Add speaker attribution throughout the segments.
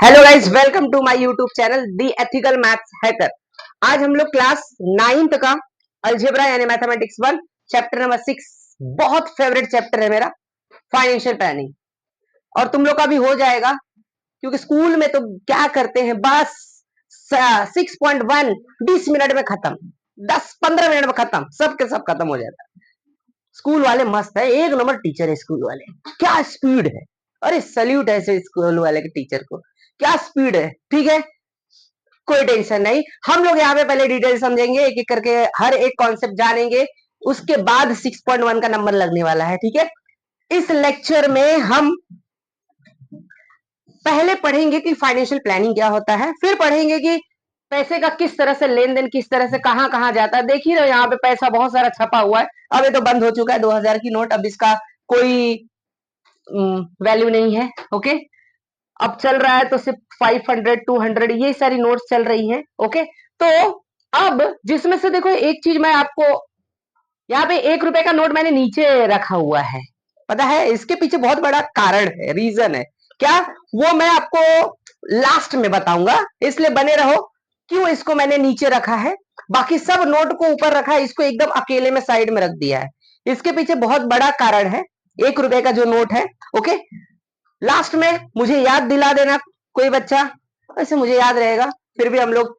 Speaker 1: Hello guys, welcome to my YouTube channel The Ethical Maths Hacker. आज हम लोग class 9th का algebra यानी मैथमेटिक्स 1 चैप्टर नंबर 6, बहुत फेवरेट चैप्टर है मेरा, फाइनेंशियल प्लानिंग। और तुम लोग का भी हो जाएगा, क्योंकि स्कूल में तो क्या करते हैं, बस 6.1 20 मिनट में खत्म, 10-15 मिनट में खत्म, सब के सब खत्म हो जाता है। स्कूल वाले मस्त है, एक नंबर टीचर है स्कूल वाले, क्या स्पीड है। अरे सल्यूट है ऐसे स्कूल वाले के टीचर को, क्या स्पीड है। ठीक है, कोई टेंशन नहीं, हम लोग यहाँ पे पहले डिटेल समझेंगे, एक एक करके हर एक कॉन्सेप्ट जानेंगे, उसके बाद 6.1 का नंबर लगने वाला है। ठीक है, इस लेक्चर में हम पहले पढ़ेंगे कि फाइनेंशियल प्लानिंग क्या होता है, फिर पढ़ेंगे कि पैसे का किस तरह से लेन देन, किस तरह से कहां कहां जाता है। देखिए ना, यहाँ पे पैसा बहुत सारा छपा हुआ है, अब ये तो बंद हो चुका है 2000 की नोट, अब इसका कोई वैल्यू नहीं है। ओके, अब चल रहा है तो सिर्फ 500 200 ये सारी नोट्स चल रही हैं। ओके, तो अब जिसमें से देखो एक चीज मैं आपको, यहाँ पे 1 रुपए का नोट मैंने नीचे रखा हुआ है, पता है इसके पीछे बहुत बड़ा कारण है, रीजन है क्या, वो मैं आपको लास्ट में बताऊंगा, इसलिए बने रहो। क्यों इसको मैंने नीचे रखा है, बाकी सब नोट को ऊपर रखा है, इसको एकदम अकेले में साइड में रख दिया है। इसके पीछे बहुत बड़ा कारण है, 1 रुपए का जो नोट है। ओके, लास्ट में मुझे याद दिला देना कोई बच्चा, वैसे मुझे याद रहेगा, फिर भी हम लोग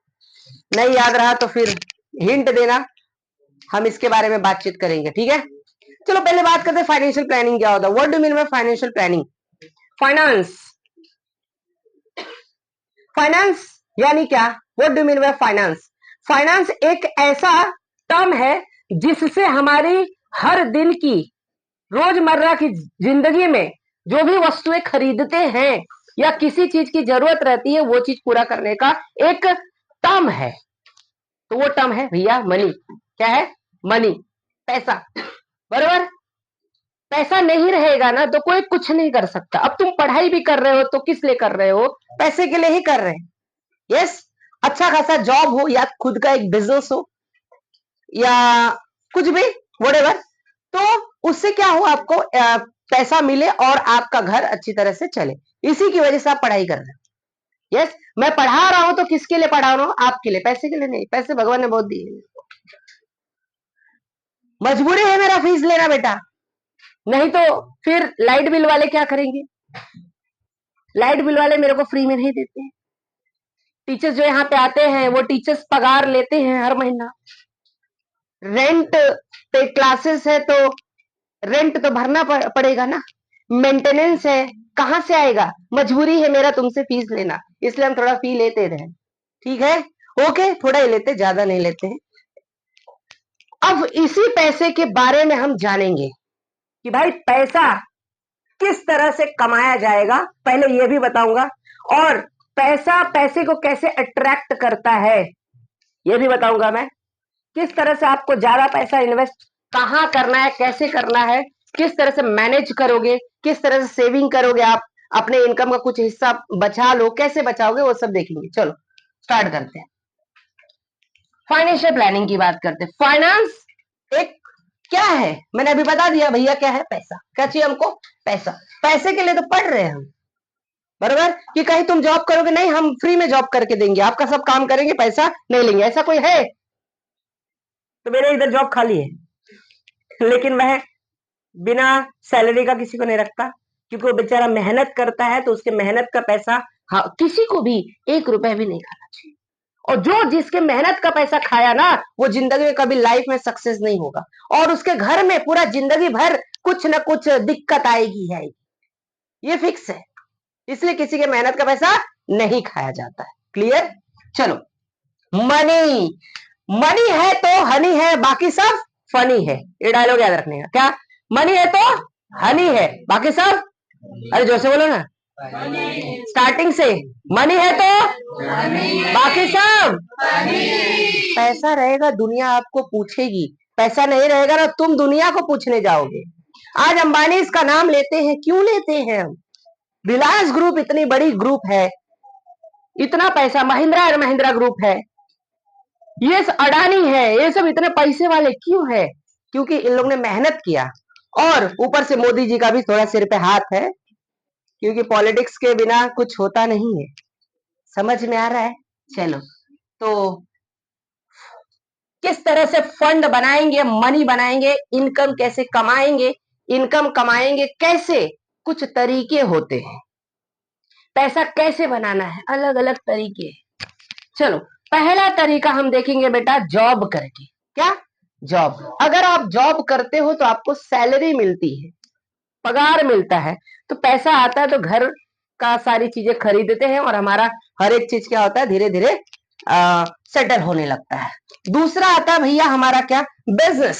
Speaker 1: नहीं याद रहा तो फिर हिंट देना, हम इसके बारे में बातचीत करेंगे। ठीक है, चलो पहले बात करते हैं फाइनेंशियल प्लानिंग क्या होता है। What do mean by financial planning? Finance, finance यानी क्या? What do mean by finance? Finance एक ऐसा टर्म है जिससे हमारी हर दिन की रोजमर्रा की जिंदगी में जो भी वस्तुएं खरीदते हैं या किसी चीज की जरूरत रहती है, वो चीज पूरा करने का एक टर्म है। तो वो टर्म है भैया मनी। क्या है? मनी, पैसा। बरोबर, पैसा नहीं रहेगा ना तो कोई कुछ नहीं कर सकता। अब तुम पढ़ाई भी कर रहे हो तो किस लिए कर रहे हो? पैसे के लिए ही कर रहे हैं। यस, अच्छा खासा जॉब हो या खुद का एक बिजनेस हो या कुछ भी, व्हाटएवर, तो उससे क्या हो, आपको पैसा मिले और आपका घर अच्छी तरह से चले, इसी की वजह से आप पढ़ाई कर रहे हो। यस, मैं पढ़ा रहा हूं तो किसके लिए पढ़ा रहा हूं? आपके लिए, पैसे के लिए नहीं। पैसे भगवान ने बहुत दिए, मजबूरी है मेरा फीस लेना बेटा, नहीं तो फिर लाइट बिल वाले क्या करेंगे? लाइट बिल वाले मेरे को फ्री में नहीं देते। टीचर्स जो यहाँ पे आते हैं वो टीचर्स पगार लेते हैं हर महीना। रेंट पे क्लासेस है तो रेंट तो भरना पड़ेगा ना, मेंटेनेंस है, कहां से आएगा? मजबूरी है मेरा तुमसे फीस लेना, इसलिए हम थोड़ा फी लेते रहे। ठीक है, ओके, थोड़ा ही लेते, ज्यादा नहीं लेते हैं। अब इसी पैसे के बारे में हम जानेंगे कि भाई पैसा किस तरह से कमाया जाएगा, पहले यह भी बताऊंगा, और पैसा पैसे को कैसे अट्रैक्ट करता है यह भी बताऊंगा मैं। किस तरह से आपको ज्यादा पैसा इन्वेस्ट कहां करना है, कैसे करना है, किस तरह से मैनेज करोगे, किस तरह से सेविंग करोगे, आप अपने इनकम का कुछ हिस्सा बचा लो, कैसे बचाओगे, वो सब देखेंगे। चलो स्टार्ट करते हैं, फाइनेंशियल प्लानिंग की बात करते हैं। फाइनेंस एक क्या है, मैंने अभी बता दिया भैया, क्या है? पैसा। क्या चाहिए हमको? पैसा। पैसे के लिए तो पढ़ रहे हैं हम, बराबर, कि कहीं तुम जॉब करोगे नहीं, हम फ्री में जॉब करके देंगे, आपका सब काम करेंगे, पैसा नहीं लेंगे, ऐसा कोई है? तो मेरे इधर जॉब खाली है, लेकिन मैं बिना सैलरी का किसी को नहीं रखता, क्योंकि वो बेचारा मेहनत करता है तो उसके मेहनत का पैसा, हाँ, किसी को भी 1 रुपए भी नहीं खाना चाहिए। और जो जिसके मेहनत का पैसा खाया ना, वो जिंदगी में कभी लाइफ में सक्सेस नहीं होगा, और उसके घर में पूरा जिंदगी भर कुछ ना कुछ दिक्कत आएगी है, ये फिक्स है। इसलिए किसी के मेहनत का पैसा नहीं खाया जाता है। क्लियर? चलो, मनी, मनी है तो हनी है, बाकी सब फनी है, ये डायलॉग याद रखने का। क्या? मनी है तो हनी है, बाकी सब, अरे जोर से बोलो ना, स्टार्टिंग से, मनी है तो बाकी सब। पैसा रहेगा दुनिया आपको पूछेगी, पैसा नहीं रहेगा ना तुम दुनिया को पूछने जाओगे। आज अंबानी इसका नाम लेते हैं, क्यों लेते हैं हम? रिलायंस ग्रुप इतनी बड़ी ग्रुप है, इतना पैसा, महिंद्रा एंड महिंद्रा ग्रुप है, ये अडानी है, ये सब इतने पैसे वाले क्यों है? क्योंकि इन लोगों ने मेहनत किया, और ऊपर से मोदी जी का भी थोड़ा सिर पे हाथ है, क्योंकि पॉलिटिक्स के बिना कुछ होता नहीं है। समझ में आ रहा है? चलो, तो किस तरह से फंड बनाएंगे, मनी बनाएंगे, इनकम कैसे कमाएंगे, इनकम कमाएंगे कैसे, कुछ तरीके होते हैं। पैसा कैसे बनाना है, अलग अलग तरीके। चलो, पहला तरीका हम देखेंगे बेटा, जॉब करके। क्या? जॉब। अगर आप जॉब करते हो तो आपको सैलरी मिलती है, पगार मिलता है, तो पैसा आता है, तो घर का सारी चीजें खरीदते हैं और हमारा हर एक चीज क्या होता है, धीरे धीरे सेटल होने लगता है। दूसरा आता है भैया हमारा क्या, बिजनेस।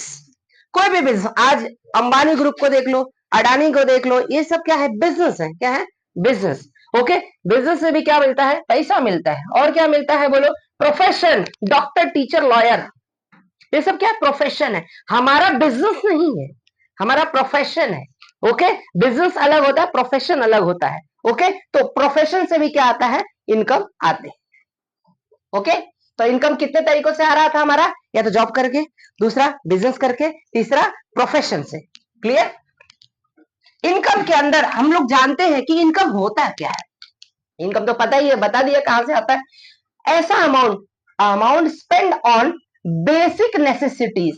Speaker 1: कोई भी बिजनेस, आज अंबानी ग्रुप को देख लो, अडानी को देख लो, ये सब क्या है, बिजनेस है। क्या है? बिजनेस। ओके, बिजनेस से भी क्या मिलता है, पैसा मिलता है। और क्या मिलता है बोलो? प्रोफेशन, डॉक्टर, टीचर, लॉयर, ये सब क्या प्रोफेशन है। हमारा बिजनेस नहीं है, हमारा प्रोफेशन है। ओके, बिजनेस अलग होता है, प्रोफेशन अलग होता है। ओके, तो प्रोफेशन से भी क्या आता है, इनकम आते हैं। ओके, तो इनकम कितने तरीकों से आ रहा था हमारा, या तो जॉब करके, दूसरा बिजनेस करके, तीसरा प्रोफेशन से। क्लियर? इनकम के अंदर हम लोग जानते हैं कि इनकम होता क्या है। इनकम तो पता ही है, बता दिया कहां से आता है। ऐसा amount spend on basic necessities.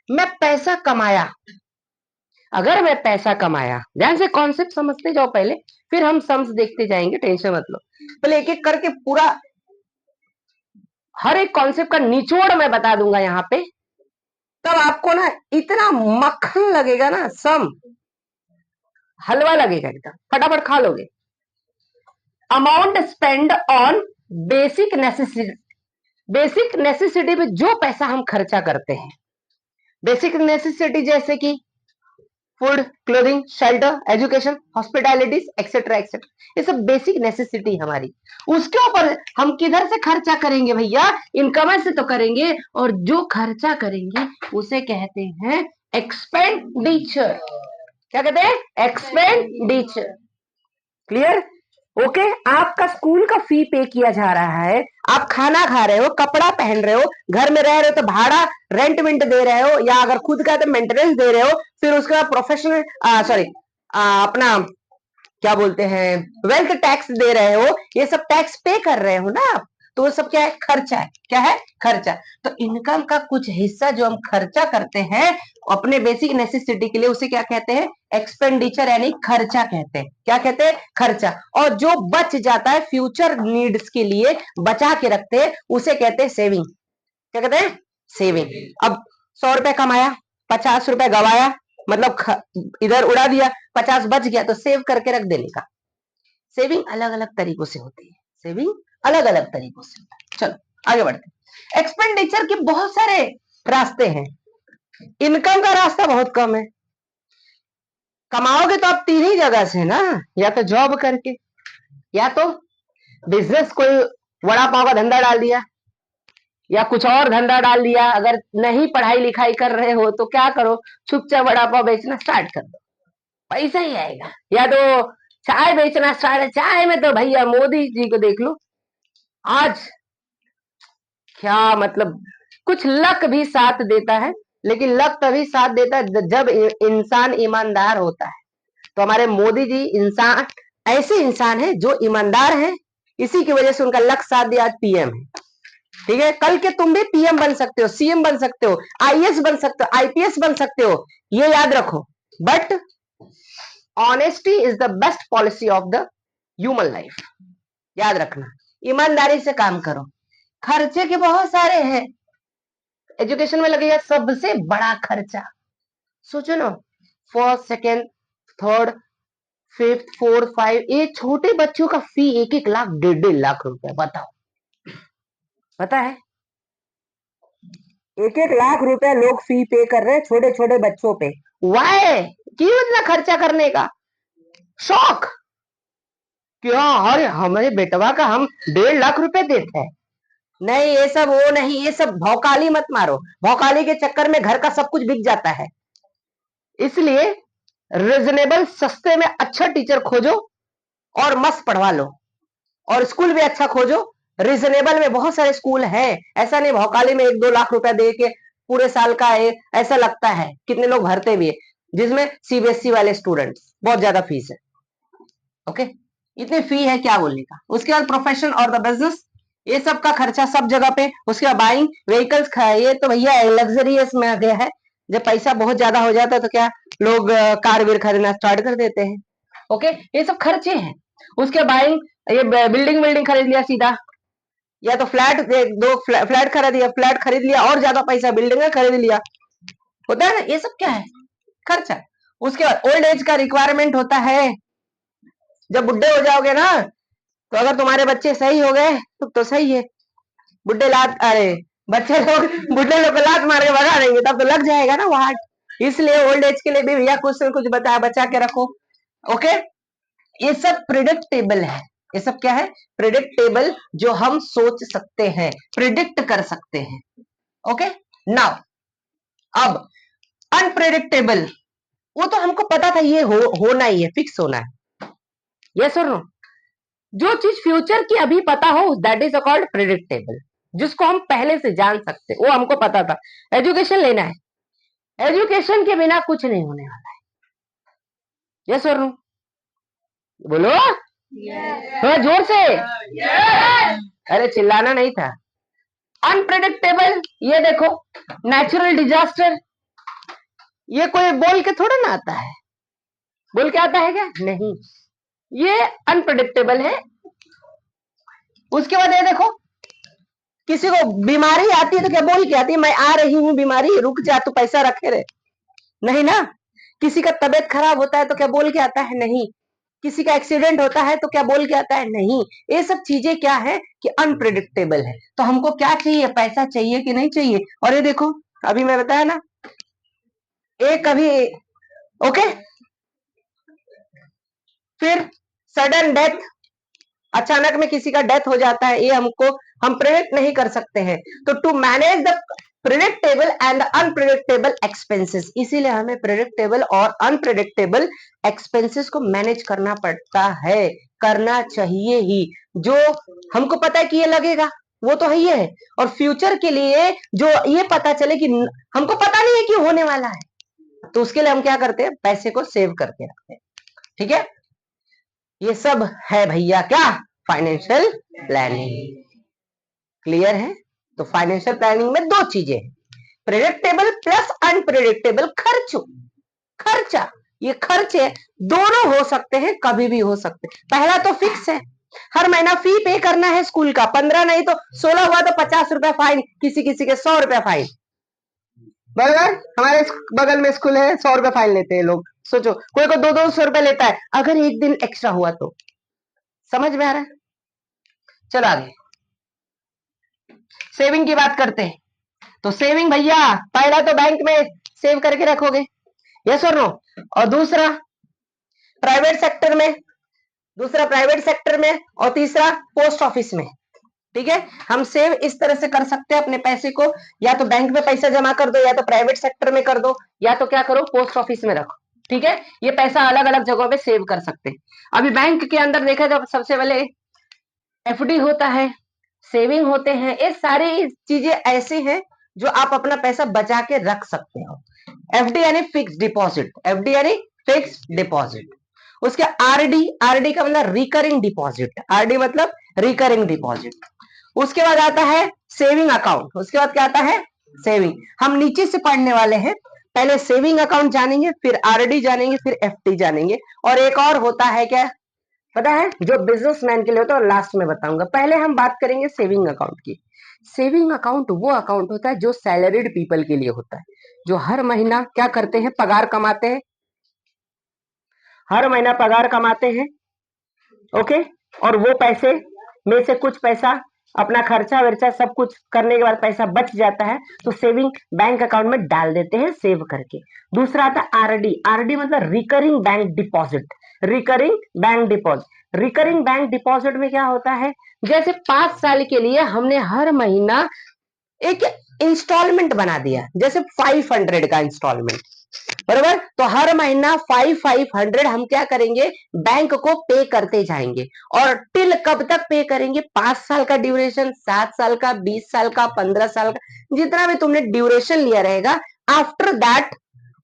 Speaker 1: मैं पैसा कमाया, अगर मैं पैसा कमाया, ध्यान से कॉन्सेप्ट समझते जाओ पहले, फिर हम सम्स देखते जाएंगे, टेंशन मत लो। पहले एक एक करके पूरा हर एक कॉन्सेप्ट का निचोड़ मैं बता दूंगा यहाँ पे, तब आपको ना इतना मक्खन लगेगा ना, सम हलवा लगेगा, एकदम फटाफट खा लोगे। Amount spend on basic necessity. Basic necessity पे जो पैसा हम खर्चा करते हैं, बेसिक नेसेसिटी जैसे कि food, clothing, shelter, education, hospitalities, etcetera etcetera, ये सब बेसिक नेसेसिटी हमारी। उसके ऊपर हम किधर से खर्चा करेंगे भैया, इनकम से तो करेंगे, और जो खर्चा करेंगे उसे कहते हैं एक्सपेंडिचर। क्या कहते हैं? एक्सपेंडिचर। क्लियर? ओके, आपका स्कूल का फी पे किया जा रहा है, आप खाना खा रहे हो, कपड़ा पहन रहे हो, घर में रह रहे हो तो भाड़ा रेंट वेंट दे रहे हो, या अगर खुद का तो मेंटेनेंस दे रहे हो, फिर उसके बाद प्रोफेशनल सॉरी अपना क्या बोलते हैं, वेल्थ टैक्स दे रहे हो, ये सब टैक्स पे कर रहे हो ना आप, तो वो सब क्या है, खर्चा है। क्या है? खर्चा। तो इनकम का कुछ हिस्सा जो हम खर्चा करते हैं अपने बेसिक नेसेसिटी के लिए, उसे क्या कहते हैं, एक्सपेंडिचर, यानी खर्चा कहते हैं। क्या कहते हैं? खर्चा। और जो बच जाता है फ्यूचर नीड्स के लिए बचा के रखते हैं, उसे कहते हैं सेविंग। क्या कहते हैं? सेविंग। अब 100 रुपए कमाया, 50 रुपए गवाया, मतलब इधर उड़ा दिया, 50 बच गया, तो सेव करके रख देने का। सेविंग अलग अलग तरीकों से होती है, सेविंग अलग अलग तरीकों से। चलो आगे बढ़ते। एक्सपेंडिचर के बहुत सारे रास्ते हैं, इनकम का रास्ता बहुत कम है। कमाओगे तो आप 3 ही जगह से ना, या तो जॉब करके, या तो बिजनेस, कोई वड़ा पाव का धंधा डाल दिया, या कुछ और धंधा डाल दिया। अगर नहीं पढ़ाई लिखाई कर रहे हो तो क्या करो, चुपचाप वड़ा पाव बेचना स्टार्ट कर दो, पैसा ही आएगा। या तो चाय बेचना स्टार्ट, चाय में तो भैया मोदी जी को देख लो, आज क्या मतलब, कुछ लक भी साथ देता है, लेकिन लक तभी साथ देता है जब इंसान ईमानदार होता है। तो हमारे मोदी जी इंसान, ऐसे इंसान है जो ईमानदार है, इसी की वजह से उनका लक साथ दिया, आज पीएम है। ठीक है, कल के तुम भी पीएम बन सकते हो, सीएम बन सकते हो, आईएएस बन सकते हो, आईपीएस बन सकते हो, ये याद रखो। But honesty is the best policy of the human life, याद रखना। ईमानदारी से काम करो। खर्चे के बहुत सारे हैं, एजुकेशन में लगेगा सबसे बड़ा खर्चा। सोचो ना, first, second, third, fifth, fourth, five, ये छोटे बच्चों का फी 1-1 लाख, 1.5-1.5 लाख रुपए, बताओ। पता है, 1-1 लाख रुपए लोग फी पे कर रहे हैं छोटे छोटे बच्चों पे। वाई? क्यों इतना खर्चा करने का शौक? क्यों? अरे हमारे बेटवा का हम 1.5 लाख रुपए देते हैं। नहीं, ये सब वो नहीं, ये सब भौकाली मत मारो, भौकाली के चक्कर में घर का सब कुछ बिक जाता है। इसलिए रिजनेबल, सस्ते में अच्छा टीचर खोजो और मस्त पढ़वा लो, और स्कूल भी अच्छा खोजो। रिजनेबल में बहुत सारे स्कूल हैं, ऐसा नहीं भौकाली में 1-2 लाख रुपया दे के पूरे साल का है, ऐसा लगता है, कितने लोग भरते भी है, जिसमें सीबीएसई वाले स्टूडेंट्स बहुत ज्यादा फीस है। ओके, इतनी फी है क्या बोलने का। उसके बाद प्रोफेशन और द बिजनेस, ये सब का खर्चा सब जगह पे। उसके बाद बाइंग व्हीकल्स, ये तो भैया लग्जरियस में आ गया है। जब पैसा बहुत ज्यादा हो जाता है तो क्या लोग कार वीर खरीदना स्टार्ट कर देते हैं। ओके, ये सब खर्चे हैं। उसके बाइंग, ये बिल्डिंग बिल्डिंग खरीद लिया सीधा, या तो फ्लैट, दो फ्लैट खरीद लिया और ज्यादा पैसा बिल्डिंग खरीद लिया, होता है ना, ये सब क्या है, खर्चा। उसके बाद ओल्ड एज का रिक्वायरमेंट होता है। जब बुढ़े हो जाओगे ना, तो अगर तुम्हारे बच्चे सही हो गए तो सही है, बुढ़े लात, अरे बच्चे लोग बुढ़े लोग को लात मार के भगा देंगे तब तो लग जाएगा ना वो हार्ट। इसलिए ओल्ड एज के लिए भी भैया कुछ न कुछ बचा के रखो। ओके, ये सब प्रिडिक्टेबल है। ये सब क्या है, प्रिडिक्टेबल, जो हम सोच सकते हैं, प्रिडिक्ट कर सकते हैं। ओके, नाउ अब अनप्रिडिक्टेबल, वो तो हमको पता था ये होना ही है, फिक्स होना है, यस और नो। जो चीज फ्यूचर की अभी पता हो, दैट इज कॉल्ड प्रिडिक्टेबल, जिसको हम पहले से जान सकते, वो हमको पता था। एजुकेशन लेना है, एजुकेशन के बिना कुछ नहीं होने वाला है, यस और नो, बोलो थोड़ा जोर से। अरे चिल्लाना नहीं था। अनप्रिडिक्टेबल, ये देखो, नेचुरल डिजास्टर, ये कोई बोल के थोड़ा ना आता है, बोल के आता है क्या, नहीं, ये अनप्रिडिक्टेबल है। उसके बाद ये देखो, किसी को बीमारी आती है तो क्या बोल के आती है, मैं आ रही हूं बीमारी, रुक जा तू पैसा रखे रहे, नहीं ना। किसी का तबीयत खराब होता है तो क्या बोल के आता है, नहीं। किसी का एक्सीडेंट होता है तो क्या बोल के आता है, नहीं। ये सब चीजें क्या है कि अनप्रिडिक्टेबल है। तो हमको क्या चाहिए, पैसा चाहिए कि नहीं चाहिए। और ये देखो, अभी मैं बताया ना, एक कभी, ओके, फिर सडन डेथ, अचानक में किसी का डेथ हो जाता है, ये हम प्रेडिक्ट नहीं कर सकते हैं। तो to manage the predictable and unpredictable expenses, इसीलिए हमें प्रिडिक्टेबल और अनप्रिडिक्टेबल एक्सपेंसेस को मैनेज करना पड़ता है, करना चाहिए ही। जो हमको पता है कि ये लगेगा, वो तो ही है। और फ्यूचर के लिए जो ये पता चले कि हमको पता नहीं है कि होने वाला है, तो उसके लिए हम क्या करते हैं, पैसे को सेव करके रखते हैं। ठीक है, ये सब है भैया क्या, फाइनेंशियल प्लानिंग। क्लियर है। तो फाइनेंशियल प्लानिंग में दो चीजें हैं, प्रेडिक्टेबल प्लस अनप्रेडिक्टेबल खर्चा। ये खर्चे दोनों हो सकते हैं, कभी भी हो सकते हैं। पहला तो फिक्स है, हर महीना फी पे करना है स्कूल का, 15 नहीं तो 16 हुआ तो 50 रुपए फाइन, किसी किसी के 100 रुपए फाइन। बराबर, हमारे बगल में स्कूल है, 100 रुपए फाइन लेते हैं लोग। सोचो, कोई को 200 रुपए लेता है अगर एक दिन एक्स्ट्रा हुआ तो। समझ में आ रहा है। चलो आगे सेविंग की बात करते हैं। तो सेविंग भैया, पहला तो बैंक में सेव करके रखोगे, यस और नो। और दूसरा प्राइवेट सेक्टर में, और तीसरा पोस्ट ऑफिस में। ठीक है, हम सेव इस तरह से कर सकते हैं अपने पैसे को, या तो बैंक में पैसा जमा कर दो, या तो प्राइवेट सेक्टर में कर दो, या तो क्या करो, पोस्ट ऑफिस में रखो। ठीक है, ये पैसा अलग अलग जगहों पे सेव कर सकते हैं। अभी बैंक के अंदर देखा जाए, सबसे पहले एफडी होता है, सेविंग होते हैं, ये सारी चीजें ऐसी हैं जो आप अपना पैसा बचा के रख सकते हो। एफडी यानी फिक्स डिपॉजिट, एफडी यानी फिक्स डिपॉजिट। उसके आरडी, आरडी का मतलब रिकरिंग डिपॉजिट, आरडी मतलब रिकरिंग डिपॉजिट। उसके बाद आता है सेविंग अकाउंट, उसके बाद क्या आता है, सेविंग। हम नीचे से पढ़ने वाले हैं, पहले सेविंग अकाउंट जानेंगे, फिर आरडी जानेंगे, फिर एफडी जानेंगे। और एक और होता है क्या पता है, जो बिजनेसमैन के लिए होता है, लास्ट में बताऊंगा। पहले हम बात करेंगे सेविंग अकाउंट की। सेविंग अकाउंट वो अकाउंट होता है जो सैलरीड पीपल के लिए होता है, जो हर महीना क्या करते हैं, पगार कमाते हैं, हर महीना पगार कमाते हैं। ओके, और वो पैसे में से कुछ पैसा अपना खर्चा वर्चा सब कुछ करने के बाद पैसा बच जाता है, तो सेविंग बैंक अकाउंट में डाल देते हैं सेव करके। दूसरा आता है आरडी, आरडी मतलब recurring bank deposit, recurring bank deposit. Recurring bank deposit में क्या होता है, जैसे 5 साल के लिए हमने हर महीना एक इंस्टॉलमेंट बना दिया, जैसे 500 का इंस्टॉलमेंट, बराबर। तो हर महीना 500 हम क्या करेंगे, बैंक को पे करते जाएंगे। और टिल कब तक पे करेंगे, 5 साल का ड्यूरेशन, 7 साल का, 20 साल का, 15 साल का, जितना भी तुमने ड्यूरेशन लिया रहेगा। आफ्टर दैट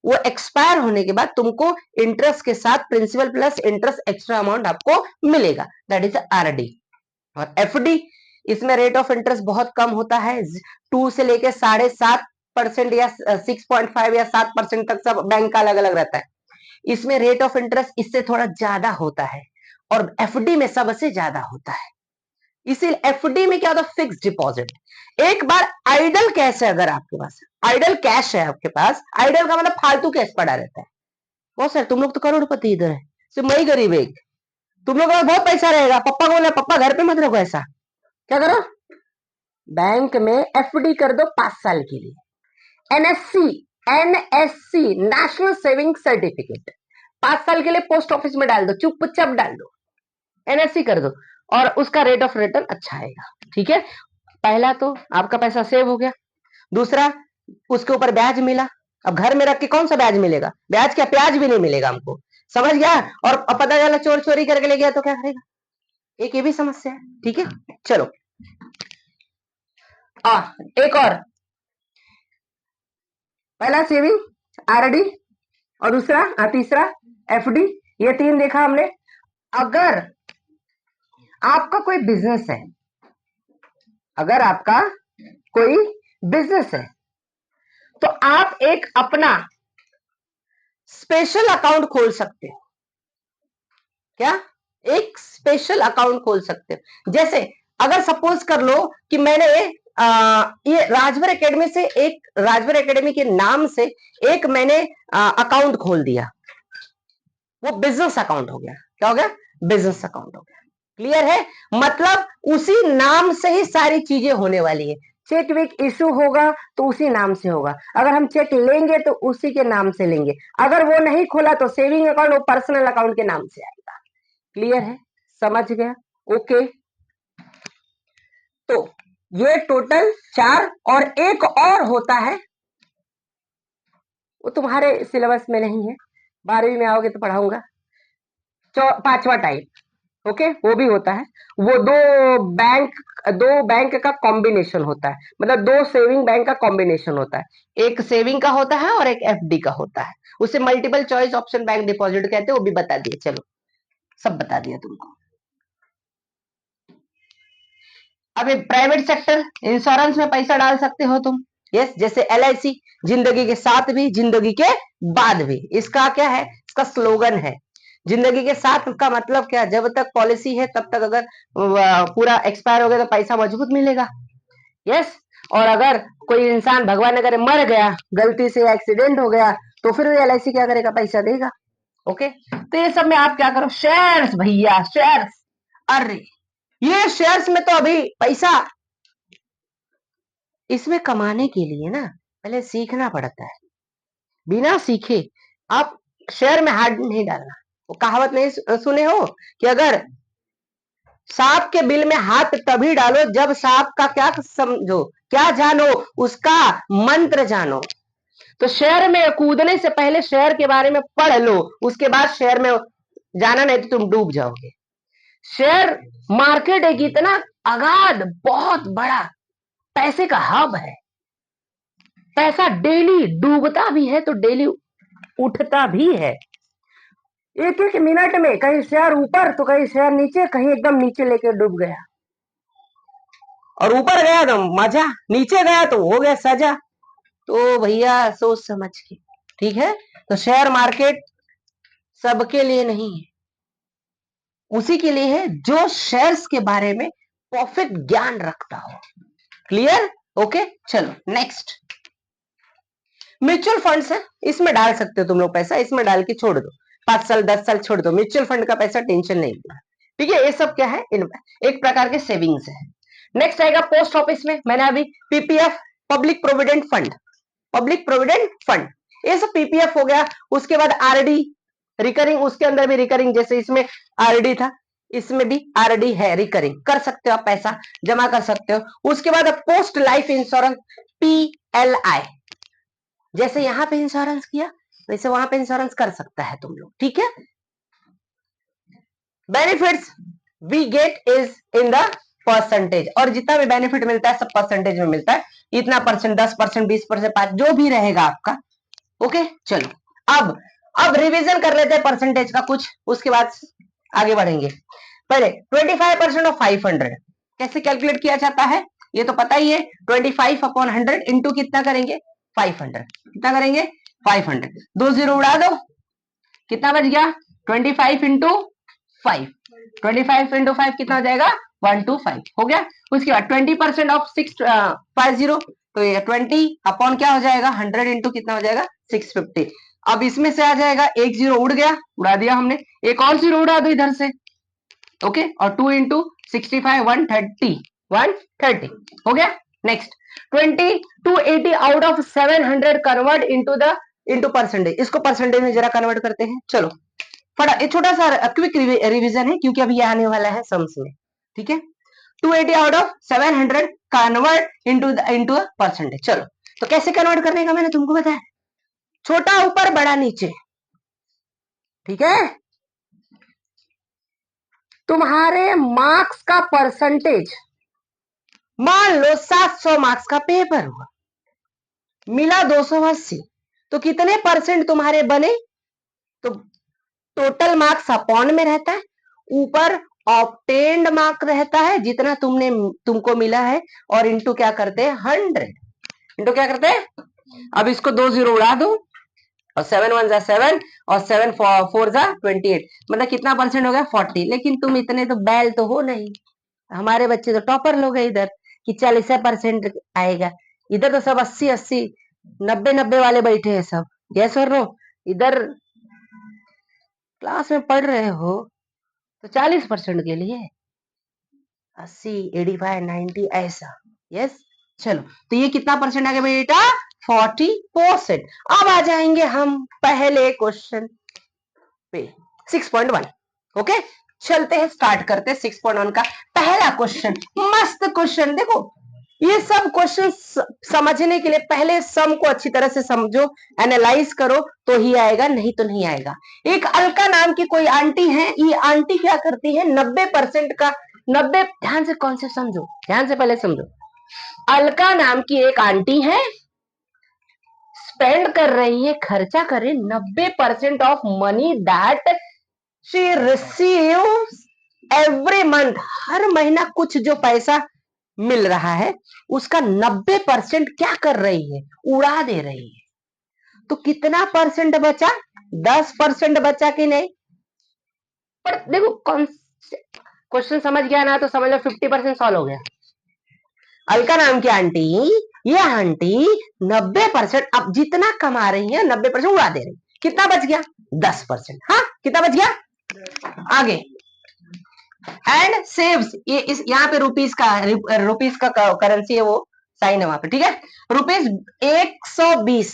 Speaker 1: वो एक्सपायर होने के बाद तुमको इंटरेस्ट के साथ principal plus interest extra amount आपको मिलेगा, दैट इज आरडी। और एफडी, इसमें रेट ऑफ इंटरेस्ट बहुत कम होता है, 2 से लेके 7.5% या 6.5 या 7% तक, सब बैंक का अलग अलग रहता है। इसमें रेट ऑफ इंटरेस्ट इससे थोड़ा ज्यादा होता है और एफडी में सबसे ज्यादा होता है। इसीलिए एफडी में क्या होता है, फिक्स डिपॉजिट। एक बार आइडल कैश है, अगर आपके पास आइडल कैश है आपके पास, आइडल का मतलब फालतू कैश पड़ा रहता है। बहुत सर तुम लोग तो करोड़पति इधर है, सिर्फ मैं ही गरीब एक। तुम लोग का बहुत पैसा रहेगा, पप्पा बोले पप्पा घर पे मत रखो ऐसा, क्या करो बैंक में एफडी कर दो 5 साल के लिए। एनएससी नेशनल सेविंग सर्टिफिकेट 5 साल के लिए पोस्ट ऑफिस में डाल दो, चुपचाप डाल दो, एनएससी कर दो और उसका रेट ऑफ रिटर्न अच्छा आएगा। ठीक है, पहला तो आपका पैसा सेव हो गया, दूसरा उसके ऊपर ब्याज मिला। अब घर में रख के कौन सा ब्याज मिलेगा, ब्याज क्या प्याज भी नहीं मिलेगा हमको, समझ गया। और पता चला चोर चोरी करके ले गया तो क्या करेगा, एक ये भी समस्या है। ठीक है, चलो एक और, पहला सेविंग आरडी और दूसरा तीसरा एफडी, ये 3 देखा हमने। अगर आपका कोई बिजनेस है, अगर आपका कोई बिजनेस है तो आप एक अपना स्पेशल अकाउंट खोल सकते हो। क्या, एक स्पेशल अकाउंट खोल सकते हो। जैसे अगर सपोज कर लो कि मैंने ये राजभर एकेडमी से, एक राजभर एकेडमी के नाम से एक मैंने अकाउंट खोल दिया, वो बिजनेस अकाउंट हो गया। क्या हो गया, बिजनेस अकाउंट हो गया। क्लियर है, मतलब उसी नाम से ही सारी चीजें होने वाली है। चेक वेक इशू होगा तो उसी नाम से होगा, अगर हम चेक लेंगे तो उसी के नाम से लेंगे, अगर वो नहीं खोला तो सेविंग अकाउंट वो पर्सनल अकाउंट के नाम से आएगा। क्लियर है, समझ गया, ओके। तो ये टोटल 4, और एक और होता है, वो तुम्हारे सिलेबस में नहीं है, 12वीं में आओगे तो पढ़ाऊंगा, 5वां टाइप, ओके, वो भी होता है। वो दो बैंक का कॉम्बिनेशन होता है, मतलब 2 सेविंग बैंक का कॉम्बिनेशन होता है, एक सेविंग का होता है और एक एफडी का होता है, उसे multiple choice option bank deposit कहते हैं, वो भी बता दिए, चलो सब बता दिया तुमको। अभी प्राइवेट सेक्टर इंश्योरेंस में पैसा डाल सकते हो तुम, यस, जैसे एलआईसी, जिंदगी के साथ भी जिंदगी के बाद भी, इसका क्या है, इसका स्लोगन है। जिंदगी के साथ का मतलब क्या, जब तक पॉलिसी है तब तक, अगर पूरा एक्सपायर हो गया तो पैसा मजबूत मिलेगा, यस। और अगर कोई इंसान भगवान करे मर गया, गलती से एक्सीडेंट हो गया, तो फिर एलआईसी क्या करेगा, पैसा देगा। ओके, तो ये सब में आप क्या करो, शेयर्स भैया, शेयर्स। अरे ये शेयर्स में तो अभी पैसा, इसमें कमाने के लिए ना पहले सीखना पड़ता है, बिना सीखे आप शेयर में हाथ नहीं डालना। वो कहावत नहीं सुने हो कि अगर सांप के बिल में हाथ तभी डालो जब सांप का क्या समझो, क्या जानो, उसका मंत्र जानो। तो शेयर में कूदने से पहले शेयर के बारे में पढ़ लो, उसके बाद शेयर में जाना, नहीं तो तुम डूब जाओगे। शेयर मार्केट एक इतना अगाध, बहुत बड़ा पैसे का हब है, पैसा डेली डूबता भी है तो डेली उठता भी है। एक एक मिनट में कहीं शेयर ऊपर तो कहीं शेयर नीचे, कहीं एकदम नीचे लेके डूब गया, और ऊपर गया तो मजा, नीचे गया तो हो गया सजा। तो भैया सोच समझ के, ठीक है। तो शेयर मार्केट सबके लिए नहीं है, उसी के लिए है जो शेयर्स के बारे में परफेक्ट ज्ञान रखता हो। क्लियर, ओके, चलो नेक्स्ट। म्यूचुअल फंड्स है, इसमें डाल सकते हो तुम लोग पैसा, इसमें डाल के छोड़ दो, 5 साल 10 साल छोड़ दो, म्यूचुअल फंड का पैसा टेंशन नहीं लेना। ठीक है, ये सब क्या है, एक प्रकार के सेविंग्स है। नेक्स्ट आएगा पोस्ट ऑफिस में, मैंने अभी PPF, public provident fund, public provident fund, ये सब पीपीएफ हो गया। उसके बाद आरडी रिकरिंग, उसके अंदर भी रिकरिंग, जैसे इसमें आरडी था, इसमें भी आरडी है, रिकरिंग कर सकते हो आप, पैसा जमा कर सकते हो। उसके बाद पोस्ट लाइफ इंश्योरेंस, पीएलआई, जैसे यहां पे इंश्योरेंस किया वैसे वहां पे इंश्योरेंस कर सकता है तुम लोग। ठीक है, benefits we get is in the percentage, और जितना भी बेनिफिट मिलता है सब परसेंटेज में मिलता है, इतना परसेंट, 10%, 20%, 5, जो भी रहेगा आपका ओके चलो, अब रिवीजन कर लेते हैं परसेंटेज का कुछ, उसके बाद आगे बढ़ेंगे। पहले 25% ऑफ 500 कैसे कैलकुलेट किया जाता है, ये तो पता ही है। 25 अपॉन 100 इंटू कितना करेंगे 500, कितना करेंगे 500, 2 जीरो उड़ा दो, कितना बच गया 25 इंटू 5, 25 इंटू 5 कितना हो जाएगा 125 हो गया। उसके बाद 20% ऑफ 650, तो ये 20 अपॉन क्या हो जाएगा 100 इंटू कितना हो जाएगा 650। अब इसमें से आ जाएगा एक जीरो उड़ गया, उड़ा दिया हमने, एक और जीरो उड़ा दो इधर से, ओके, और 2 इंटू 65 130 हो गया। Next 20 280 out of 700 convert into percentage, इसको परसेंटेज में जरा कन्वर्ट करते हैं। चलो फटा, ये छोटा सा क्विक रिवीजन है क्योंकि अभी आने वाला है सम्स में, ठीक है। 280 out of 700 convert into percentage. चलो तो कैसे कन्वर्ट करने का मैंने तुमको बताया, छोटा ऊपर बड़ा नीचे, ठीक है। तुम्हारे मार्क्स का परसेंटेज, मान लो 700 मार्क्स का पेपर हुआ, मिला 280, तो कितने परसेंट तुम्हारे बने, तो टोटल मार्क्स अपॉन में रहता है, ऊपर ऑब्टेन्ड मार्क रहता है जितना तुमको मिला है, और इंटू क्या करते हैं 100, इंटू क्या करते हैं, अब इसको 2 जीरो उड़ा दो, और 7 1 जा 7 और 7 4 जा 28, मतलब कितना परसेंट हो गया 40। लेकिन तुम इतने तो बैल तो हो नहीं, हमारे बच्चे तो टॉपर लोग हैं इधर कि 40% आएगा, इधर तो सब 80 80 90 90 वाले बैठे हैं सब, यस और नो। इधर क्लास में पढ़ रहे हो तो 40% के लिए 80 85 90 ऐसा, यस। चलो तो ये कितना परसेंट आ गया बेटा 40%। अब आ जाएंगे हम पहले क्वेश्चन पे 6.1, ओके। चलते हैं, स्टार्ट करते हैं 6.1 का पहला क्वेश्चन। मस्त क्वेश्चन, देखो ये सब क्वेश्चन समझने के लिए पहले सम को अच्छी तरह से समझो, एनालाइज करो तो ही आएगा, नहीं तो नहीं आएगा। एक अलका नाम की कोई आंटी है, ये आंटी क्या करती है 90% का 90, ध्यान से कॉन्सेप्ट समझो, ध्यान से पहले समझो। अलका नाम की एक आंटी है, स्पेंड कर रही है, खर्चा कर रही है 90% of money that she receives every month, हर महीना कुछ जो पैसा मिल रहा है उसका 90% क्या कर रही है उड़ा दे रही है। तो कितना परसेंट बचा 10% बचा कि नहीं। पर देखो क्वेश्चन समझ गया ना, तो समझ लो 50% सॉल्व हो गया। अलका नाम की आंटी, ये आंटी 90%, अब जितना कमा रही है 90% उड़ा दे रही, कितना बच गया 10%, हाँ कितना बच गया। आगे एंड सेव्स, ये इस यहाँ पे रुपीस का करेंसी है, वो साइन है वहां पे, ठीक है। रुपीस 120,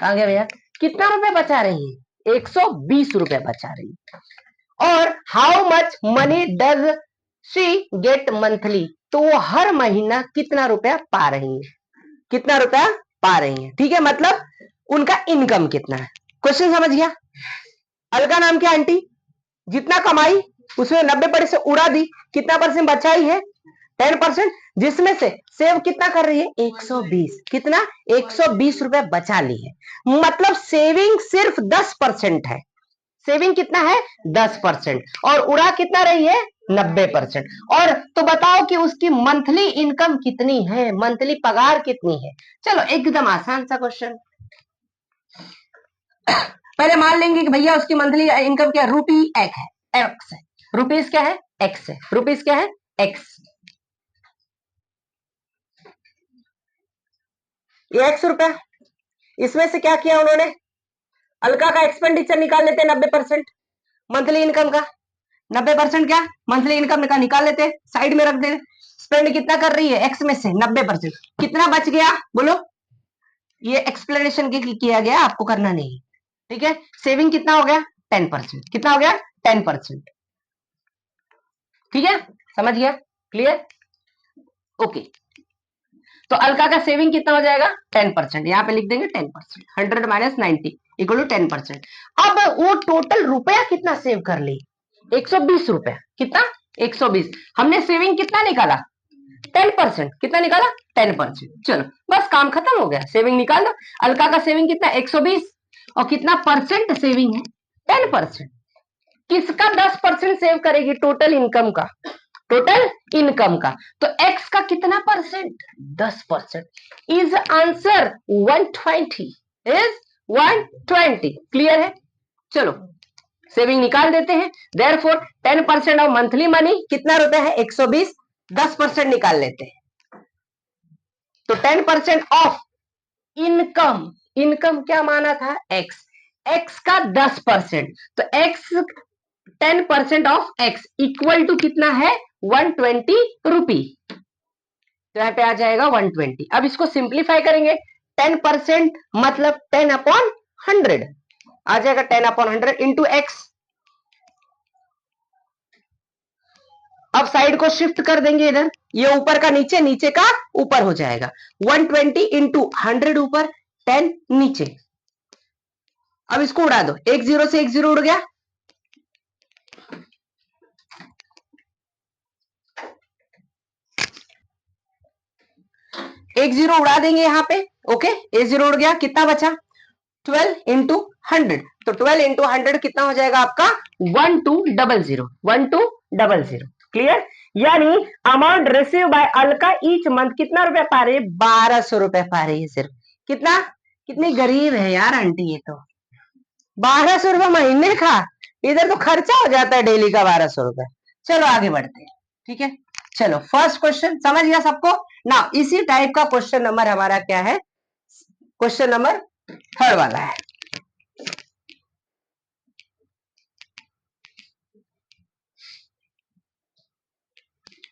Speaker 1: कहा गया भैया, कितना रुपए बचा रही है 120 रुपए बचा रही है। और how much money does she get monthly, तो वो हर महीना कितना रुपया पा रही है, कितना रुपया पा रही है, ठीक है। मतलब उनका इनकम कितना है। क्वेश्चन समझ गया। अलका नाम की आंटी जितना कमाई उसमें 90% उड़ा दी, कितना परसेंट बचाई है 10%, जिसमें से सेव कितना कर रही है 120, कितना 120 रुपए बचा ली है। मतलब सेविंग सिर्फ 10% है, सेविंग कितना है 10%, और उड़ा कितना रही है 90%। और तो बताओ कि उसकी मंथली इनकम कितनी है, मंथली पगार कितनी है। चलो एकदम आसान सा क्वेश्चन। पहले मान लेंगे कि भैया उसकी मंथली इनकम क्या रूपी एक्स है, रुपीस क्या है एक्स है, रुपीस क्या है एक्स, ये एक्स रुपया। इसमें से क्या किया उन्होंने, अलका का एक्सपेंडिचर निकाल लेते 90% मंथली इनकम का, 90% क्या मंथली इनकम का निकाल लेते, साइड में रख दे। स्पेंड कितना कर रही है एक्स में से 90%, कितना बच गया बोलो, ये एक्सप्लेनेशन के किया गया, आपको करना नहीं, ठीक है। सेविंग कितना हो गया 10%, कितना हो गया 10%, ठीक है, समझ गया, क्लियर, ओके। तो अलका का सेविंग कितना हो जाएगा 10%, यहाँ पे लिख देंगे 10%, 100 माइनस 90 इक्वल टू 10%। अब वो टोटल रुपया कितना सेव कर ली 120 रुपया, कितना 120, हमने सेविंग कितना निकाला 10%, कितना निकाला 10%। चलो बस काम खत्म हो गया, सेविंग निकाल दो। अलका का सेविंग कितना 120 और कितना परसेंट सेविंग है 10%। किसका 10% सेव करेगी टोटल इनकम का, टोटल इनकम का। तो एक्स का कितना percent 10%। Is answer 120, is 120। Clear है। चलो सेविंग निकाल देते हैं। देयरफॉर 10% ऑफ मंथली मनी कितना रुपए है 120, 10% निकाल लेते हैं। तो 10% ऑफ इनकम, इनकम क्या माना था एक्स, एक्स का 10%, तो X 10% of X equal to कितना है 120 रुपी। तो यहां पे आ जाएगा 120। अब इसको सिंप्लीफाई करेंगे, 10% मतलब 10/100 आ जाएगा, 10/100 इंटू एक्स। अब साइड को शिफ्ट कर देंगे इधर, ये ऊपर का नीचे, नीचे का ऊपर हो जाएगा। 120 इंटू 100 ऊपर, 10 नीचे। अब इसको उड़ा दो, एक जीरो से एक जीरो उड़ गया, एक जीरो उड़ा देंगे यहां पे। ओके, एक जीरो उड़ गया, कितना बचा 12 इंटू 100। तो 12 इंटू 100 कितना हो जाएगा आपका 1200, 1200। क्लियर। यानी amount receive by Alka each month कितना रुपया पा रही है 1200 रुपए पा रही है सिर्फ। कितना, कितनी गरीब है यार आंटी ये तो, 1200 रुपए महीने का, इधर तो खर्चा हो जाता है डेली का 1200 रुपए। चलो आगे बढ़ते हैं, ठीक है। चलो फर्स्ट क्वेश्चन समझ गया सबको ना। इसी टाइप का क्वेश्चन नंबर हमारा क्या है, क्वेश्चन नंबर 3 वाला है।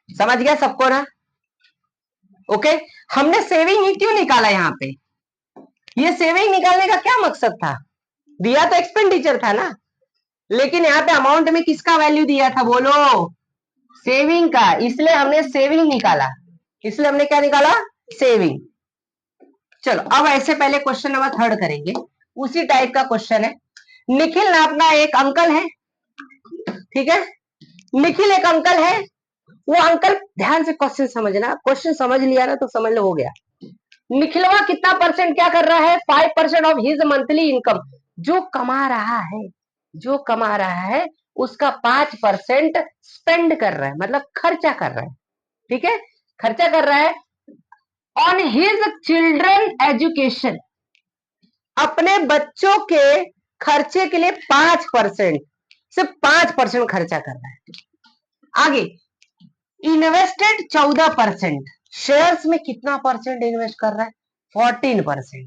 Speaker 1: समझ गया सबको ना। ओके, हमने सेविंग ही क्यों निकाला यहाँ पे, ये सेविंग निकालने का क्या मकसद था, दिया तो एक्सपेंडिचर था ना, लेकिन यहाँ पे अमाउंट में किसका वैल्यू दिया था बोलो, सेविंग का, इसलिए हमने सेविंग निकाला, इसलिए हमने क्या निकाला सेविंग। चलो अब ऐसे पहले क्वेश्चन नंबर 3 करेंगे, उसी टाइप का क्वेश्चन है। निखिल नाम का एक अंकल है, ठीक है, निखिल एक अंकल है, वो अंकल, ध्यान से क्वेश्चन समझना, क्वेश्चन समझ लिया ना तो समझ लो हो गया। निखिलवा कितना परसेंट क्या कर रहा है 5% ऑफ हिज मंथली इनकम, जो कमा रहा है, जो कमा रहा है उसका 5% स्पेंड कर रहा है, मतलब खर्चा कर रहा है, ठीक है, खर्चा कर रहा है ऑन हिज चिल्ड्रन एजुकेशन, अपने बच्चों के खर्चे के लिए 5%, सिर्फ 5% खर्चा कर रहा है। आगे इन्वेस्टेड 14%, शेयर्स में कितना परसेंट इन्वेस्ट कर रहा है 14%,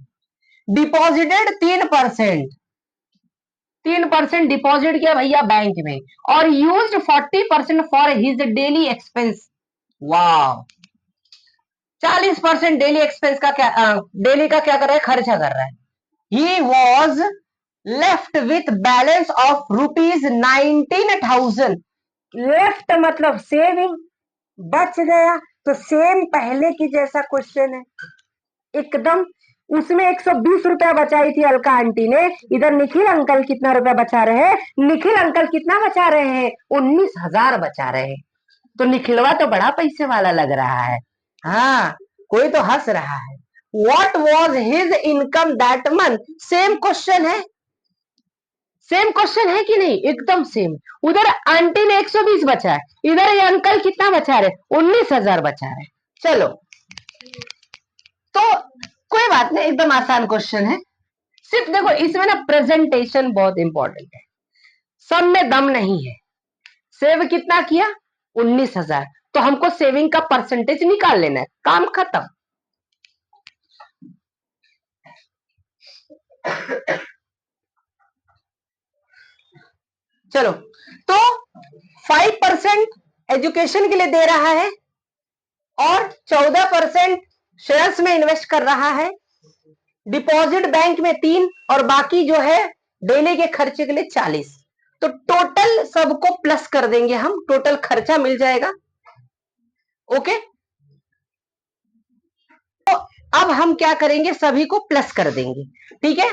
Speaker 1: डिपॉजिटेड 3%, 3% डिपॉजिट किया भैया बैंक में, और used 40% for his daily expense. वाह, 40% डेली एक्सपेंस का क्या, डेली का क्या कर रहा है खर्चा कर रहा है। He was left with balance of ₹19,000, left मतलब सेविंग, बच गया। तो सेम पहले की जैसा क्वेश्चन है एकदम, उसमें 120 रुपया बचाई थी अलका आंटी ने, इधर निखिल अंकल कितना रुपया बचा रहे हैं, निखिल अंकल कितना बचा रहे हैं 19,000 बचा रहे हैं। तो निखिलवा तो बड़ा पैसे वाला लग रहा है, हाँ कोई तो हंस रहा है। What was his income that month? Same question है, सेम क्वेश्चन है कि नहीं, एकदम सेम। उधर आंटी ने 120 बचा है, इधर ये अंकल कितना बचा रहे 19,000 बचा रहे। चलो तो कोई बात नहीं, एकदम आसान क्वेश्चन है। सिर्फ देखो इसमें ना प्रेजेंटेशन बहुत इंपॉर्टेंट है, सब में दम नहीं है। सेव कितना किया 19,000, तो हमको सेविंग का परसेंटेज निकाल लेना है, काम खत्म। चलो तो 5% एजुकेशन के लिए दे रहा है और 14% शेयर्स में इन्वेस्ट कर रहा है, डिपॉजिट बैंक में 3 और बाकी जो है डेली के खर्चे के लिए 40। तो टोटल सबको प्लस कर देंगे हम, टोटल खर्चा मिल जाएगा। ओके, तो अब हम क्या करेंगे सभी को प्लस कर देंगे, ठीक है,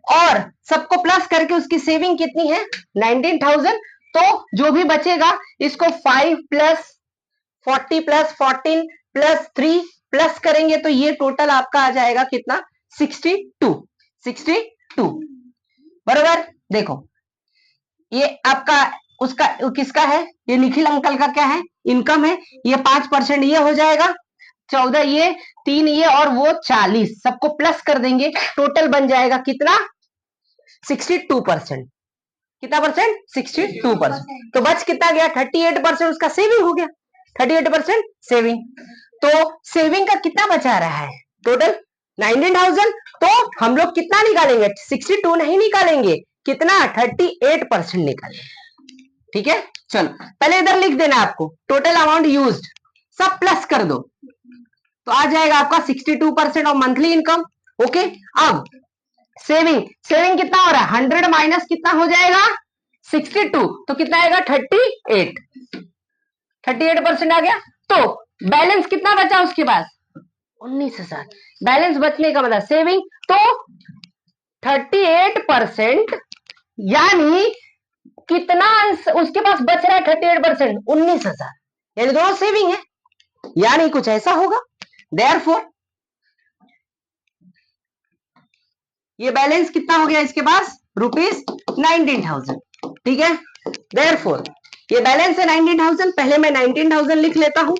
Speaker 1: और सबको प्लस करके उसकी सेविंग कितनी है 19,000। तो जो भी बचेगा इसको 5 प्लस 40 प्लस 14 +3 प्लस करेंगे तो ये टोटल आपका आ जाएगा कितना, 62 बराबर। देखो ये आपका उसका किसका है, ये निखिल अंकल का क्या है, इनकम है। ये 5% ये हो जाएगा, 14 ये, 3 ये और वो 40, सबको प्लस कर देंगे, टोटल बन जाएगा कितना, 62%। कितना परसेंट, 62%। तो बच कितना गया, 38% उसका सेविंग हो गया, 38% सेविंग। तो सेविंग का कितना बचा रहा है, टोटल 19,000। तो हम लोग कितना निकालेंगे, 62 नहीं निकालेंगे, कितना, 38% निकालेंगे। ठीक है, चलो पहले इधर लिख देना आपको, टोटल अमाउंट यूज्ड सब प्लस कर दो, तो आ जाएगा आपका 62% ऑफ मंथली इनकम। ओके, अब सेविंग, सेविंग कितना हो रहा है, 100 माइनस कितना हो जाएगा, 62, तो कितना आएगा, 38% आ गया। तो बैलेंस कितना बचा उसके पास, 19,000। बैलेंस बचने का मतलब सेविंग, तो 38%, यानी कितना उसके पास बच रहा है, 38%, 19,000, यानी दोनों सेविंग है, यानी कुछ ऐसा होगा। देयरफॉर ये बैलेंस कितना हो गया इसके पास, ₹19,000। ठीक है, देयरफॉर ये बैलेंस है 19,000, पहले मैं 19,000 लिख लेता हूं,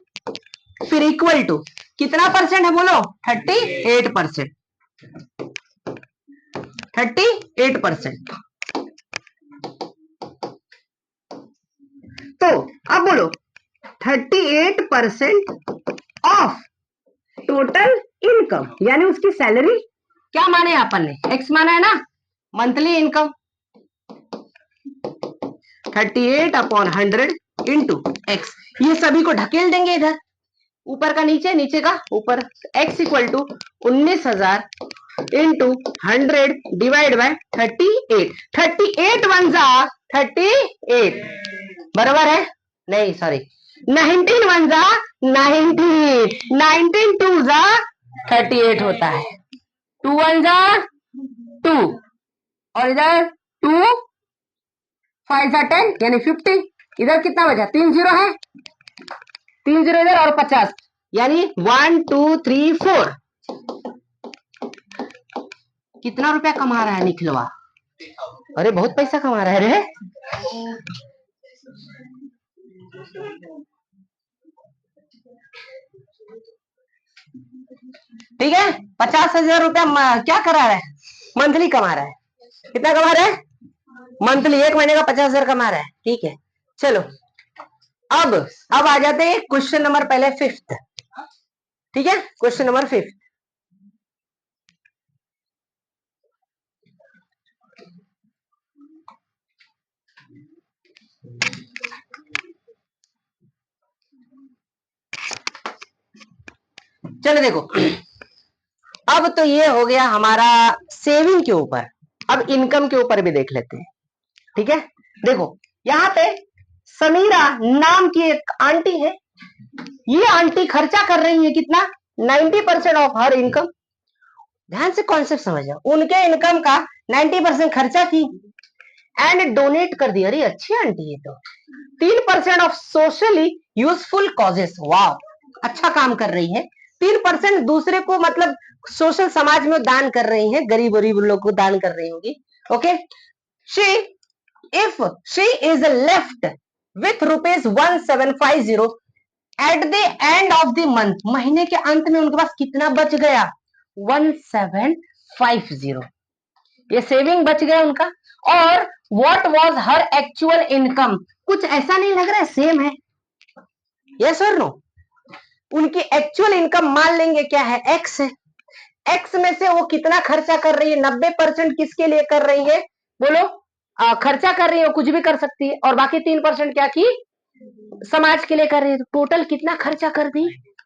Speaker 1: फिर इक्वल टू कितना परसेंट है बोलो, 38%, 38%। तो अब बोलो 38% ऑफ टोटल इनकम, यानी उसकी सैलरी, क्या माने अपन ने, एक्स माना है ना, मंथली इनकम 38/100 इंटू एक्स, ये सभी को ढकेल देंगे इधर, ऊपर का नीचे, नीचे का ऊपर, x equal to 19,000 into 100 divide by 38, 38 one जा 38, बराबर है, नहीं सॉरी, 19 वन जा 19, 19 टू जा 38 होता है, 2 वन जा 2, और इधर 2 5 जा 10, यानी 50, इधर कितना बचा, 3 जीरो है, 3 जीरो इधर और 50, यानी 1 2 3 4। कितना रुपया कमा रहा है निखिलवा, अरे बहुत पैसा कमा रहा है रे। ठीक है, 50,000 रुपया क्या करा रहा है, मंथली कमा रहा है, कितना कमा रहा है, मंथली, एक महीने का 50,000 कमा रहा है। ठीक है, चलो अब आ जाते हैं क्वेश्चन नंबर पहले 5th। ठीक है, क्वेश्चन नंबर 5th, चलो देखो, अब तो ये हो गया हमारा सेविंग के ऊपर, अब इनकम के ऊपर भी देख लेते हैं। ठीक है, देखो यहाँ पे समीरा नाम की एक आंटी है, ये आंटी खर्चा कर रही है कितना, 90% ऑफ हर इनकम। ध्यान से कॉन्सेप्ट समझो, उनके इनकम का 90% खर्चा की एंड डोनेट कर दिया, अरे अच्छी आंटी है। तो 3% ऑफ सोशली यूजफुल कॉजेस, वाह अच्छा काम कर रही है, 3% दूसरे को मतलब सोशल समाज में दान कर रही है, गरीब गरीब लोग को दान कर रही होगी। Okay, she if she is left with ₹1750 at the end of the month, महीने के अंत में उनके पास कितना बच गया, 1750, ये सेविंग बच गया उनका। और what was her actual income, कुछ ऐसा नहीं लग रहा है, सेम है, यस और नो। उनकी एक्चुअल इनकम मान लेंगे क्या है, एक्स है, एक्स में से वो कितना खर्चा कर रही है, 90% किसके लिए कर रही है बोलो, खर्चा कर रही है, कुछ भी कर सकती है, और बाकी 3% क्या की, समाज के लिए कर रही है। तो टोटल कितना खर्चा कर दी,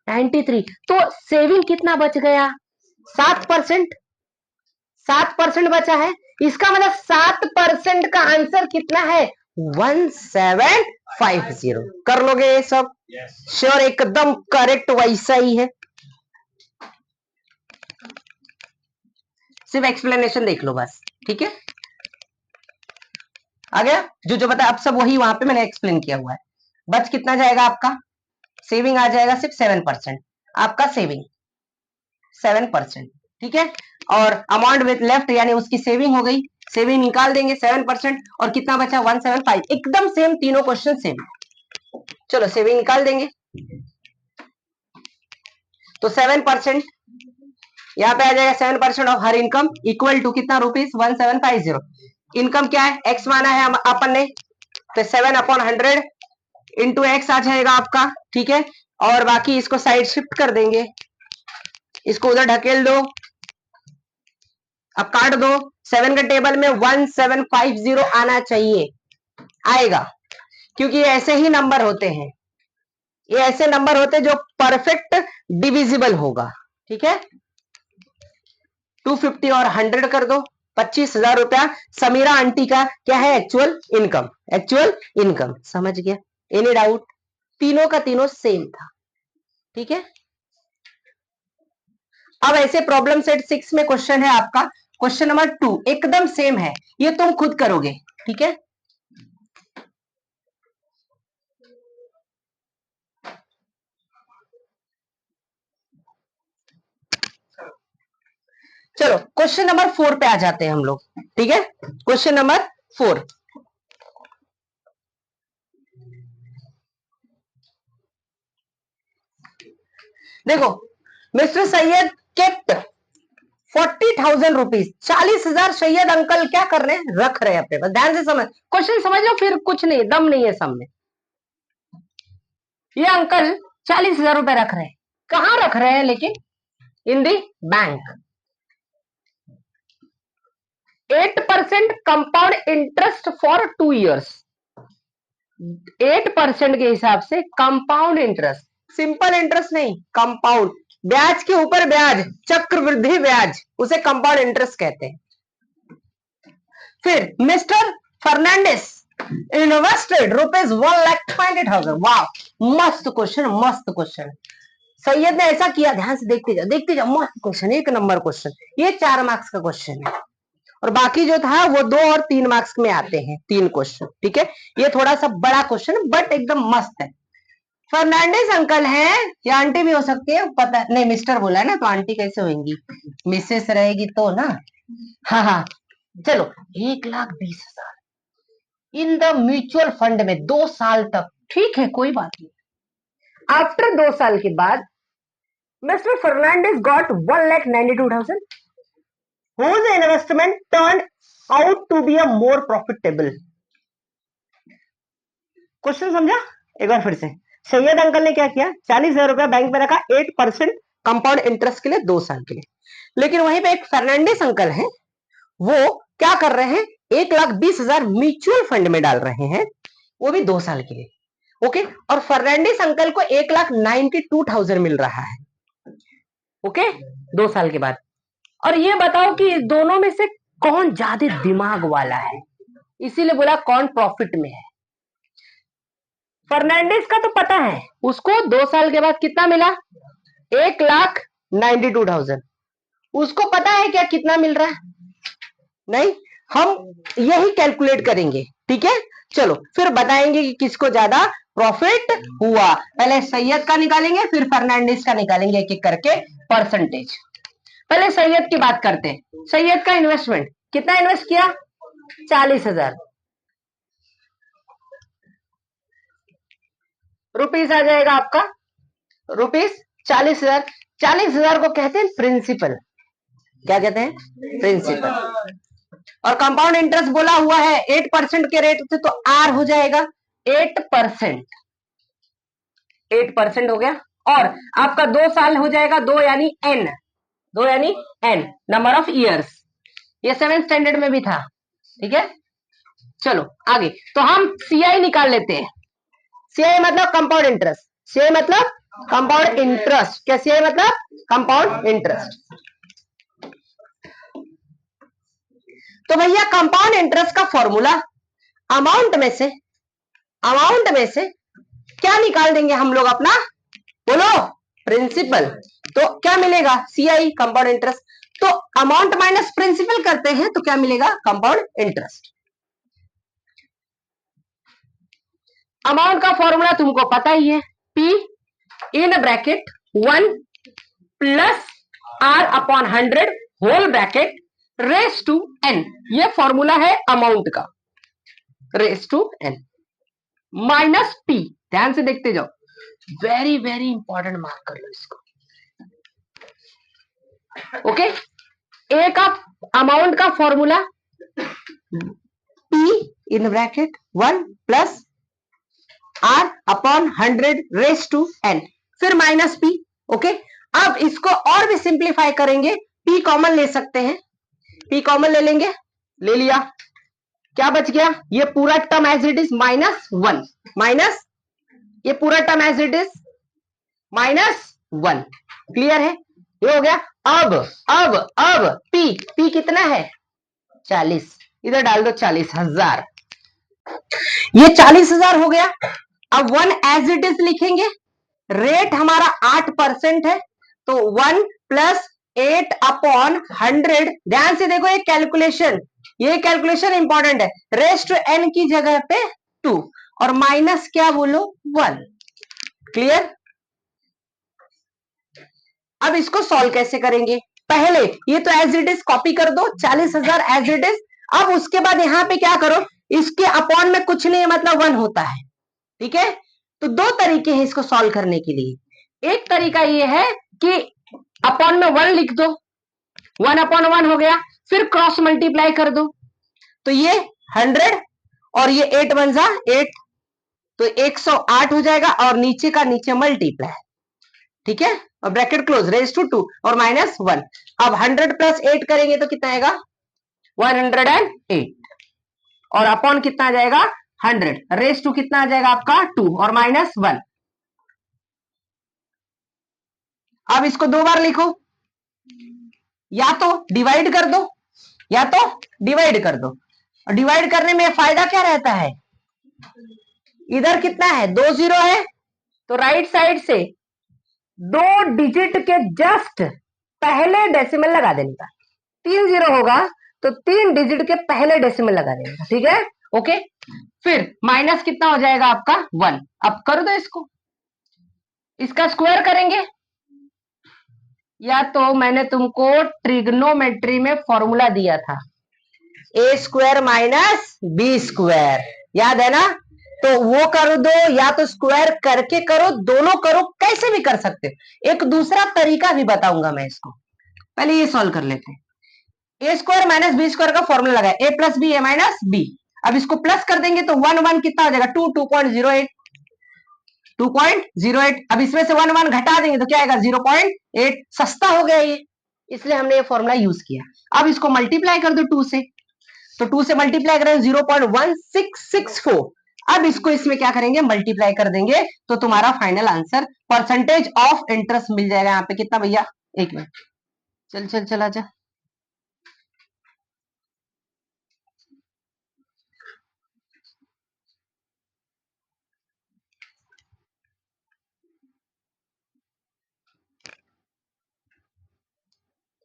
Speaker 1: 93। तो सेविंग कितना बच गया, 7%, 7% बचा है, इसका मतलब 7% का आंसर कितना है, 1750। कर लोगे ये सब, श्योर, एकदम करेक्ट वैसा ही है, सिर्फ एक्सप्लेनेशन देख लो बस। ठीक है, आ गया, जो बता, अब सब वही वहां पे मैंने एक्सप्लेन किया हुआ है। बच कितना जाएगा आपका, सेविंग आ जाएगा सिर्फ 7%, आपका सेविंग 7%, ठीक है। और अमाउंट विथ लेफ्ट यानी उसकी सेविंग हो गई, सेविंग निकाल देंगे 7%, और कितना बचा 175, एकदम सेम, तीनों क्वेश्चन सेम। चलो सेविंग निकाल देंगे, तो 7% यहाँ पे आ जाएगा, 7% of her income equal to कितना रुपीज 1750। इनकम क्या है, एक्स माना है अपन ने, तो 7/100 इंटू एक्स आ जाएगा आपका, ठीक है। और बाकी इसको साइड शिफ्ट कर देंगे, इसको उधर ढकेल दो, अब काट दो, 7 के टेबल में 1750 आना चाहिए, आएगा, क्योंकि ये ऐसे ही नंबर होते हैं, ये ऐसे नंबर होते हैं जो परफेक्ट डिविजिबल होगा, ठीक है। 250 और 100 कर दो, 25,000 रुपया समीरा आंटी का क्या है, एक्चुअल इनकम, एक्चुअल इनकम, समझ गया, एनी डाउट, तीनों का तीनों सेम था, ठीक है। अब ऐसे प्रॉब्लम सेट 6 में क्वेश्चन है आपका, क्वेश्चन नंबर 2 एकदम सेम है, ये तुम खुद करोगे, ठीक है। चलो क्वेश्चन नंबर 4 पे आ जाते हैं हम लोग, ठीक है। क्वेश्चन नंबर 4, देखो, mister Syed kept 40,000 rupees, 40,000 Syed uncle क्या कर रहे हैं, रख रहे हैं अपने पास, ध्यान से समझ, क्वेश्चन समझ लो, फिर कुछ नहीं, दम नहीं है सब में। ये अंकल 40,000 रुपए रख रहे हैं, कहां रख रहे हैं लेकिन, in the bank, 8% compound interest for 2 years, 8% के हिसाब से कंपाउंड इंटरेस्ट, सिंपल इंटरेस्ट नहीं, कंपाउंड, ब्याज के ऊपर ब्याज, चक्रवृद्धि ब्याज, उसे कंपाउंड इंटरेस्ट कहते हैं। फिर मिस्टर फर्नांडिस इन्वेस्टेड रुपीज 1,20,000, वाह, मस्त क्वेश्चन, मस्त क्वेश्चन, सैयद ने ऐसा किया, ध्यान से देखते जाओ, देखते जाओ, मस्त क्वेश्चन, एक नंबर क्वेश्चन, ये 4 मार्क्स का क्वेश्चन है, और बाकी जो था वो 2 और 3 मार्क्स में आते हैं, 3 क्वेश्चन, ठीक है। ये थोड़ा सा बड़ा क्वेश्चन बट एकदम मस्त है। फर्नांडिस अंकल हैं या आंटी भी हो सकती है, पता नहीं, मिस्टर बोला है ना, तो आंटी कैसे होंगी, मिसेस रहेगी तो ना, हाँ हाँ, चलो 1,20,000 इन द म्यूचुअल फंड में 2 साल तक, ठीक है, कोई बात नहीं। आफ्टर 2 साल के बाद mister Fernandes got 1,92,000 whose investment turned out to be a more profitable। Question समझा, एक बार फिर से, सैयद अंकल ने क्या किया, 40,000 रुपया बैंक में रखा 8% कंपाउंड इंटरेस्ट के लिए 2 साल के लिए, लेकिन वहीं पे एक फर्नांडिस अंकल हैं, वो क्या कर रहे हैं, 1,20,000 म्यूचुअल फंड में डाल रहे हैं, वो भी 2 साल के लिए, ओके। और फर्नांडिस अंकल को 1,92,000 मिल रहा है, ओके, 2 साल के बाद। और ये बताओ कि दोनों में से कौन ज्यादा दिमाग वाला है, इसीलिए बोला कौन प्रॉफिट में है। फर्नांडिस का तो पता है, उसको 2 साल के बाद कितना मिला, 1,92,000, उसको पता है क्या कितना मिल रहा है, नहीं, हम यही कैलकुलेट करेंगे, ठीक है। चलो फिर बताएंगे कि किसको ज्यादा प्रॉफिट हुआ, पहले सैयद का निकालेंगे, फिर फर्नांडिस का निकालेंगे, एक एक करके परसेंटेज। पहले सैयद की बात करते हैं, सैयद का इन्वेस्टमेंट कितना इन्वेस्ट किया, 40,000 रुपीस आ जाएगा आपका, रुपीस 40,000, 40,000 को कहते हैं प्रिंसिपल, क्या कहते हैं, प्रिंसिपल। और कंपाउंड इंटरेस्ट बोला हुआ है 8% के रेट से, तो आर हो जाएगा 8%, 8% हो गया, और आपका 2 साल हो जाएगा, 2 यानी एन, 2 यानी एन नंबर ऑफ ईयर्स, ये 7th स्टैंडर्ड में भी था, ठीक है। चलो आगे, तो हम सीआई निकाल लेते हैं, सीआई मतलब कंपाउंड इंटरेस्ट, सीआई मतलब कंपाउंड इंटरेस्ट, क्या सीआई मतलब कंपाउंड इंटरेस्ट। तो भैया कंपाउंड इंटरेस्ट का फॉर्मूला, अमाउंट में से क्या निकाल देंगे हम लोग अपना, बोलो, प्रिंसिपल, तो क्या मिलेगा, सीआई कंपाउंड इंटरेस्ट, तो अमाउंट माइनस प्रिंसिपल करते हैं तो क्या मिलेगा, कंपाउंड इंटरेस्ट। अमाउंट का फॉर्मूला तुमको पता ही है, P in bracket 1 plus R upon 100 whole bracket raise to n, ये फॉर्मूला है अमाउंट का, raise to n minus P, ध्यान से देखते जाओ, वेरी वेरी इंपॉर्टेंट, मार्क कर लो इसको। ओके, ए का अमाउंट का formula P in bracket 1 plus R upon 100 raise to n, फिर माइनस P। ओके, अब इसको और भी सिंप्लीफाई करेंगे, P कॉमन ले सकते हैं, P कॉमन ले लेंगे, ले लिया, क्या बच गया, ये पूरा term as it is -1, minus ये पूरा term as it is -1, clear है, ये हो गया। अब P कितना है 40, इधर डाल दो 40,000, ये 40,000 हो गया। अब 1 एज इट इज लिखेंगे, रेट हमारा 8% है, तो 1 प्लस 8 अपॉन 100, ध्यान से देखो ये कैलकुलेशन इंपॉर्टेंट है, रेस टू n की जगह पे 2 और माइनस क्या बोलो 1, क्लियर। अब इसको सॉल्व कैसे करेंगे, पहले ये तो एज इट इज कॉपी कर दो, 40,000 एज इट इज। अब उसके बाद यहां पे क्या करो, इसके अपॉन में कुछ नहीं, मतलब 1 होता है, ठीक है। तो दो तरीके हैं इसको सॉल्व करने के लिए, एक तरीका ये है कि अपॉन में 1 लिख दो, 1 अपॉन 1 हो गया, फिर क्रॉस मल्टीप्लाई कर दो, तो ये 100 और ये 8 1 जा 8, तो 108 हो जाएगा, और नीचे का नीचे मल्टीप्लाई, ठीक है, और ब्रैकेट क्लोज, रेज टू 2 और -1। अब 100 प्लस 8 करेंगे तो कितना आएगा 108, और अपॉन कितना आ जाएगा 100, रेज टू कितना आ जाएगा आपका 2 और -1। अब इसको 2 बार लिखो, या तो डिवाइड कर दो या तो डिवाइड कर दो, और डिवाइड करने में फायदा क्या रहता है, इधर कितना है 2 0 है, तो राइट साइड से 2 डिजिट के जस्ट पहले डेसिमल लगा देने का, 3 0 होगा तो 3 डिजिट के पहले डेसिमल लगा देने का, ठीक है। ओके, फिर माइनस कितना हो जाएगा आपका 1, अब कर दो इसको, इसका स्क्वायर करेंगे, या तो मैंने तुमको ट्रिग्नोमेट्री में फॉर्मूला दिया था, ए स्क्वायर माइनस बी स्क्वायर, याद है ना, तो वो कर दो, या तो स्क्वायर करके करो, दोनों करो, कैसे भी कर सकते हो। एक दूसरा तरीका भी बताऊंगा मैं इसको, पहले ये सॉल्व कर लेते हैं। ए स्क्वायर माइनस बी स्क्वायर का फॉर्मूला लगा, ए प्लस बी ए माइनस बी, अब इसको प्लस कर देंगे तो 1 1 कितना हो जाएगा 2 2.08, 2.08, अब इसमें से 1 1 घटा देंगे तो क्या आएगा 0.8, सस्ता हो गया ये, इसलिए हमने ये फॉर्मूला यूज किया। अब इसको मल्टीप्लाई कर दो 2 से, तो 2 से मल्टीप्लाई करें 0.1664, अब इसको इसमें क्या करेंगे मल्टीप्लाई कर देंगे, तो तुम्हारा final answer percentage of interest मिल जाएगा यहाँ पे कितना भैया, 1 मिनट, चल चल आजा,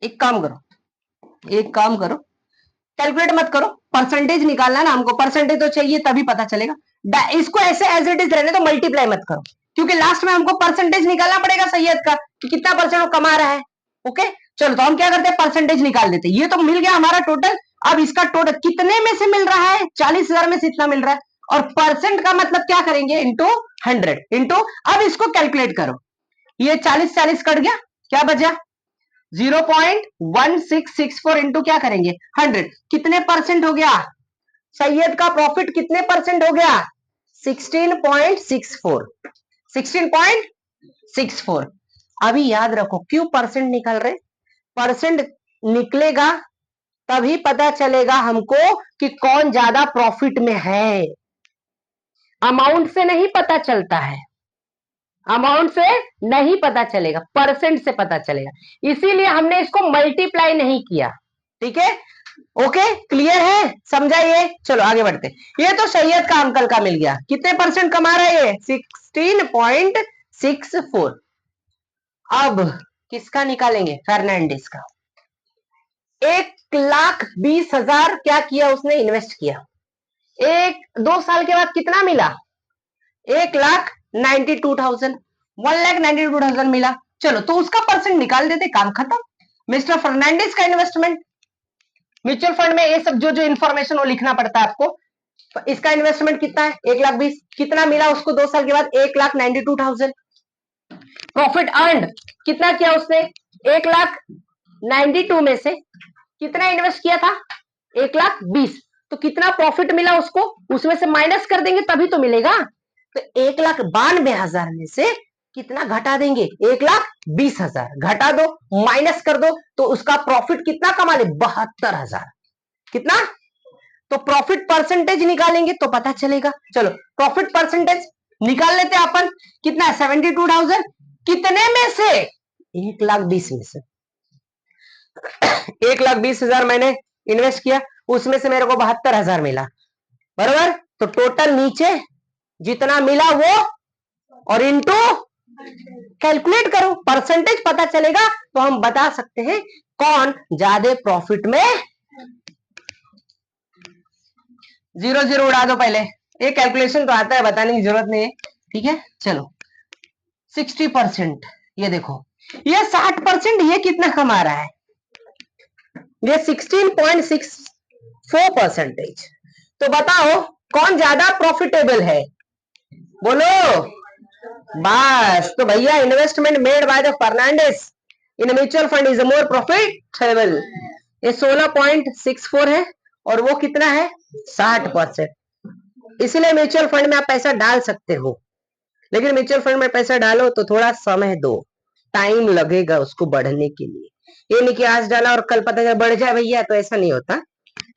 Speaker 1: एक काम करो, कैलकुलेट मत करो, परसेंटेज निकालना ना हमको, परसेंटेज तो चाहिए तभी पता चलेगा, इसको ऐसे एज इट इज रहने तो, मल्टीप्लाई मत करो, क्योंकि लास्ट में हमको परसेंटेज निकालना पड़ेगा सैयद का कि कितना परसेंट वो कमा रहा है। ओके, चलो तो हम क्या करते हैं परसेंटेज निकाल देते हैं, ये तो मिल गया हमारा टोटल, अब इसका टोटल कितने में से मिल रहा है 40,000 में से इतना मिल रहा है, और परसेंट का मतलब क्या करेंगे इंटू 100 इंटू, अब इसको कैलकुलेट करो, ये 40 40 कट गया, क्या बचा 0.1664 इंटू क्या करेंगे 100, कितने परसेंट हो गया सैयद का प्रॉफिट, कितने परसेंट हो गया 16.64, 16.64। अभी याद रखो क्यों परसेंट निकल रहे, परसेंट निकलेगा तभी पता चलेगा हमको कि कौन ज्यादा प्रॉफिट में है, अमाउंट से नहीं पता चलता है, अमाउंट से नहीं पता चलेगा, परसेंट से पता चलेगा, इसीलिए हमने इसको मल्टीप्लाई नहीं किया, ठीक है। ओके, क्लियर है, समझा ये, चलो आगे बढ़ते, ये तो सैयद का अंकल का मिल गया, कितने परसेंट कमा रहा है ये 16.64। अब किसका निकालेंगे फर्नांडिस का, 1,20,000 क्या किया उसने इन्वेस्ट किया, 2 साल के बाद कितना मिला 1,92,000, 1,92,000 मिला, चलो तो उसका परसेंट निकाल देते, काम खत्म। मिस्टर फर्नांडिस का इन्वेस्टमेंट, म्यूचुअल फंड में ये सब जो जो इन्फॉर्मेशन वो लिखना पड़ता है आपको। तो इसका इन्वेस्टमेंट कितना है, 1,20,000। कितना मिला उसको 2 साल के बाद, 1,92,000। प्रॉफिट अर्न कितना किया उसने, 1,92,000 में से कितना इन्वेस्ट किया था, 1,20,000। तो कितना प्रॉफिट मिला उसको, उसमें से माइनस कर देंगे तभी तो मिलेगा। तो 1,92,000 में से कितना घटा देंगे, 1,20,000 घटा दो, माइनस कर दो, तो उसका प्रॉफिट कितना कमा ले, 72,000। कितना, तो प्रॉफिट परसेंटेज निकालेंगे तो पता चलेगा। चलो प्रॉफिट परसेंटेज निकाल लेते हैं अपन, कितना है, 72,000। कितने में से, 1,20,000 में से। 1,20,000 मैंने इन्वेस्ट किया, उसमें से मेरे को 72,000 मिला, बराबर। तो टोटल नीचे जितना मिला वो और इनटू कैलकुलेट करो, परसेंटेज पता चलेगा तो हम बता सकते हैं कौन ज्यादा प्रॉफिट में। 0 उड़ा दो पहले, ये कैलकुलेशन तो आता है, बताने की जरूरत नहीं है, ठीक है। चलो 60%, ये देखो, ये 60%, ये कितना कमा रहा है, ये 16.64%। तो बताओ कौन ज्यादा प्रॉफिटेबल है, बोलो। बस, तो भैया investment made by the Fernandes in mutual fund is more profitable. ये 16.64 है और वो कितना है, 60%। इसलिए म्यूचुअल फंड में आप पैसा डाल सकते हो, लेकिन म्यूचुअल फंड में पैसा डालो तो थोड़ा समय दो, टाइम लगेगा उसको बढ़ने के लिए। ये नहीं कि आज डाला और कल पता चला बढ़ जाए भैया, तो ऐसा नहीं होता,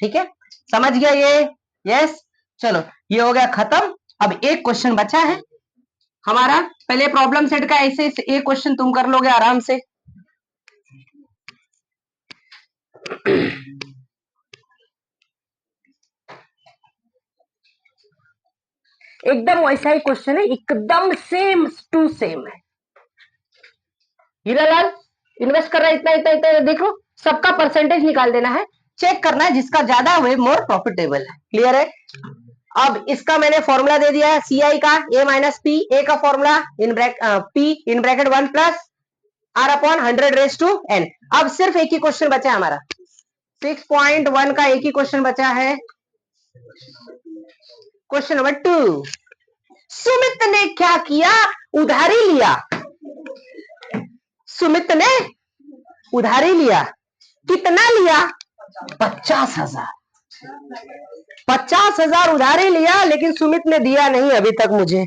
Speaker 1: ठीक है। समझ गया ये, यस। चलो ये हो गया खत्म। अब एक क्वेश्चन बचा है हमारा, पहले प्रॉब्लम सेट का ऐसे एक क्वेश्चन तुम कर लोगे आराम से। एकदम वैसा ही क्वेश्चन है, एकदम सेम टू सेम है। हीरालाल इन्वेस्ट कर रहा है इतना इतना इतना, देखो सबका परसेंटेज निकाल देना है, चेक करना है जिसका ज्यादा हुए मोर प्रॉफिटेबल है। क्लियर है। अब इसका मैंने फॉर्मूला दे दिया है, सीआई का ए माइनस पी, ए का formula P in bracket 1 plus R upon 100 raise to n। अब सिर्फ एक ही क्वेश्चन बचा है हमारा, 6.1 का एक ही क्वेश्चन बचा है, क्वेश्चन नंबर 2। सुमित ने क्या किया, उधारी लिया। सुमित ने उधारी लिया, कितना लिया, 50,000। 50,000 उधारी लिया, लेकिन सुमित ने दिया नहीं अभी तक मुझे।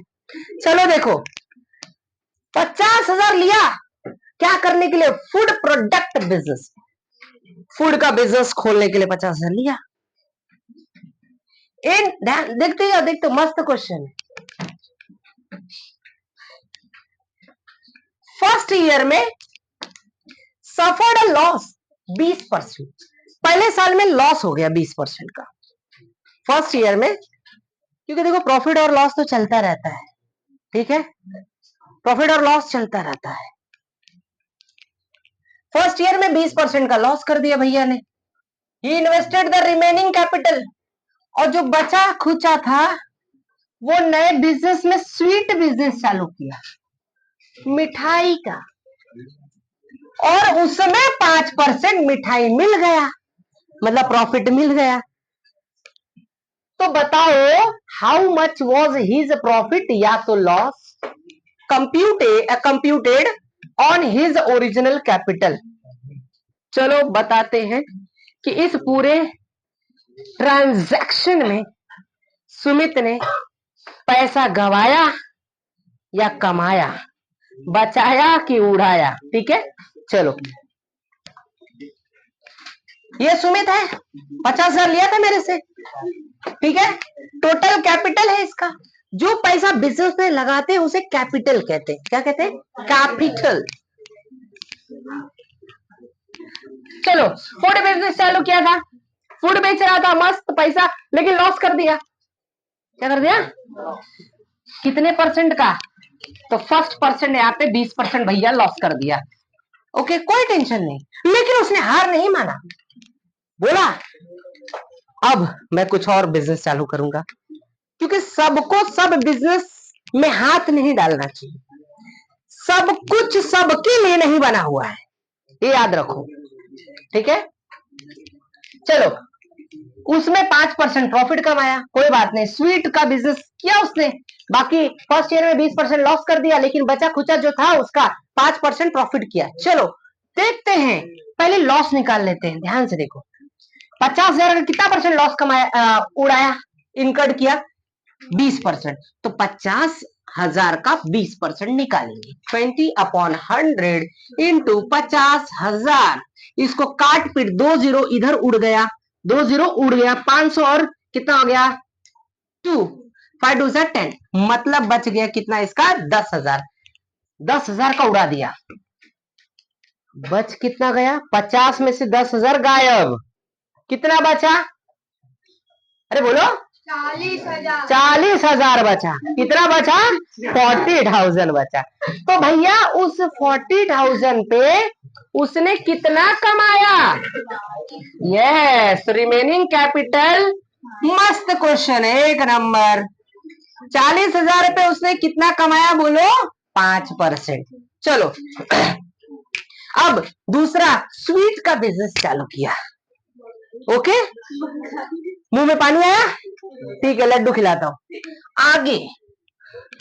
Speaker 1: चलो देखो, 50,000 लिया क्या करने के लिए, फूड प्रोडक्ट बिजनेस, फूड का बिजनेस खोलने के लिए 50,000 लिया। इन देखते हो, देखते मस्त क्वेश्चन है। फर्स्ट ईयर में सफर्ड अ लॉस 20%, पहले साल में लॉस हो गया 20% का फर्स्ट ईयर में, क्योंकि देखो प्रॉफिट और लॉस तो चलता रहता है, ठीक है, प्रॉफिट और लॉस चलता रहता है। फर्स्ट ईयर में 20% का लॉस कर दिया भैया ने। ही इन्वेस्टेड द रिमेनिंग कैपिटल, और जो बचा खुचा था वो नए बिजनेस में स्वीट बिजनेस चालू किया, मिठाई का, और उसमें 5% मिठाई मिल गया, मतलब प्रॉफिट मिल गया। तो बताओ how much was his profit या तो loss computed on his original capital. चलो बताते हैं कि इस पूरे ट्रांजैक्शन में सुमित ने पैसा गवाया या कमाया, बचाया कि उड़ाया, ठीक है। चलो ये सुमित है, 50,000 लिया था मेरे से, ठीक है, टोटल कैपिटल है इसका। जो पैसा बिजनेस में लगाते हैं उसे कैपिटल कहते हैं, क्या कहते हैं, कैपिटल। चलो फूड बिजनेस चालू किया था, फूड बेच रहा था, मस्त पैसा, लेकिन लॉस कर दिया। क्या कर दिया, कितने परसेंट का, तो फर्स्ट परसेंट यहाँ पे 20% भैया लॉस कर दिया। ओके कोई टेंशन नहीं, लेकिन उसने हार नहीं माना, बोला अब मैं कुछ और बिजनेस चालू करूंगा, क्योंकि सबको सब बिजनेस में हाथ नहीं डालना चाहिए, सब कुछ सबके लिए नहीं बना हुआ है, ये याद रखो, ठीक है। चलो, उसमें 5% प्रॉफिट कमाया, कोई बात नहीं, स्वीट का बिजनेस किया उसने, बाकी फर्स्ट ईयर में 20% लॉस कर दिया, लेकिन बचा खुचा जो था उसका 5% प्रॉफिट किया। चलो देखते हैं, पहले लॉस निकाल लेते हैं, ध्यान से देखो। 50,000 का कितना परसेंट लॉस कमाया, उड़ाया, इनकर्ड किया 20%, तो 50,000 का 20% निकालेंगे, 20/100 इंटू 50,000, इसको काट पीट, 2 जीरो इधर उड़ गया, 2 जीरो उड़ गया, 500 और कितना हो गया 2, 5 2 10, मतलब बच गया कितना इसका 10,000, 10,000 का उड़ा दिया, बच कितना गया, 50 में से 10,000 गायब, कितना बचा, अरे बोलो 40,000 बचा, कितना बचा 40,000 बचा। तो भैया उस 40,000 पे उसने कितना कमाया, यस, रिमेनिंग कैपिटल, मस्त क्वेश्चन, 1 नंबर। 40,000 पे उसने कितना कमाया बोलो, 5%। चलो अब दूसरा स्वीट का बिजनेस चालू किया, ओके, मुंह में पानी आया, ठीक है, लड्डू खिलाता हूं आगे,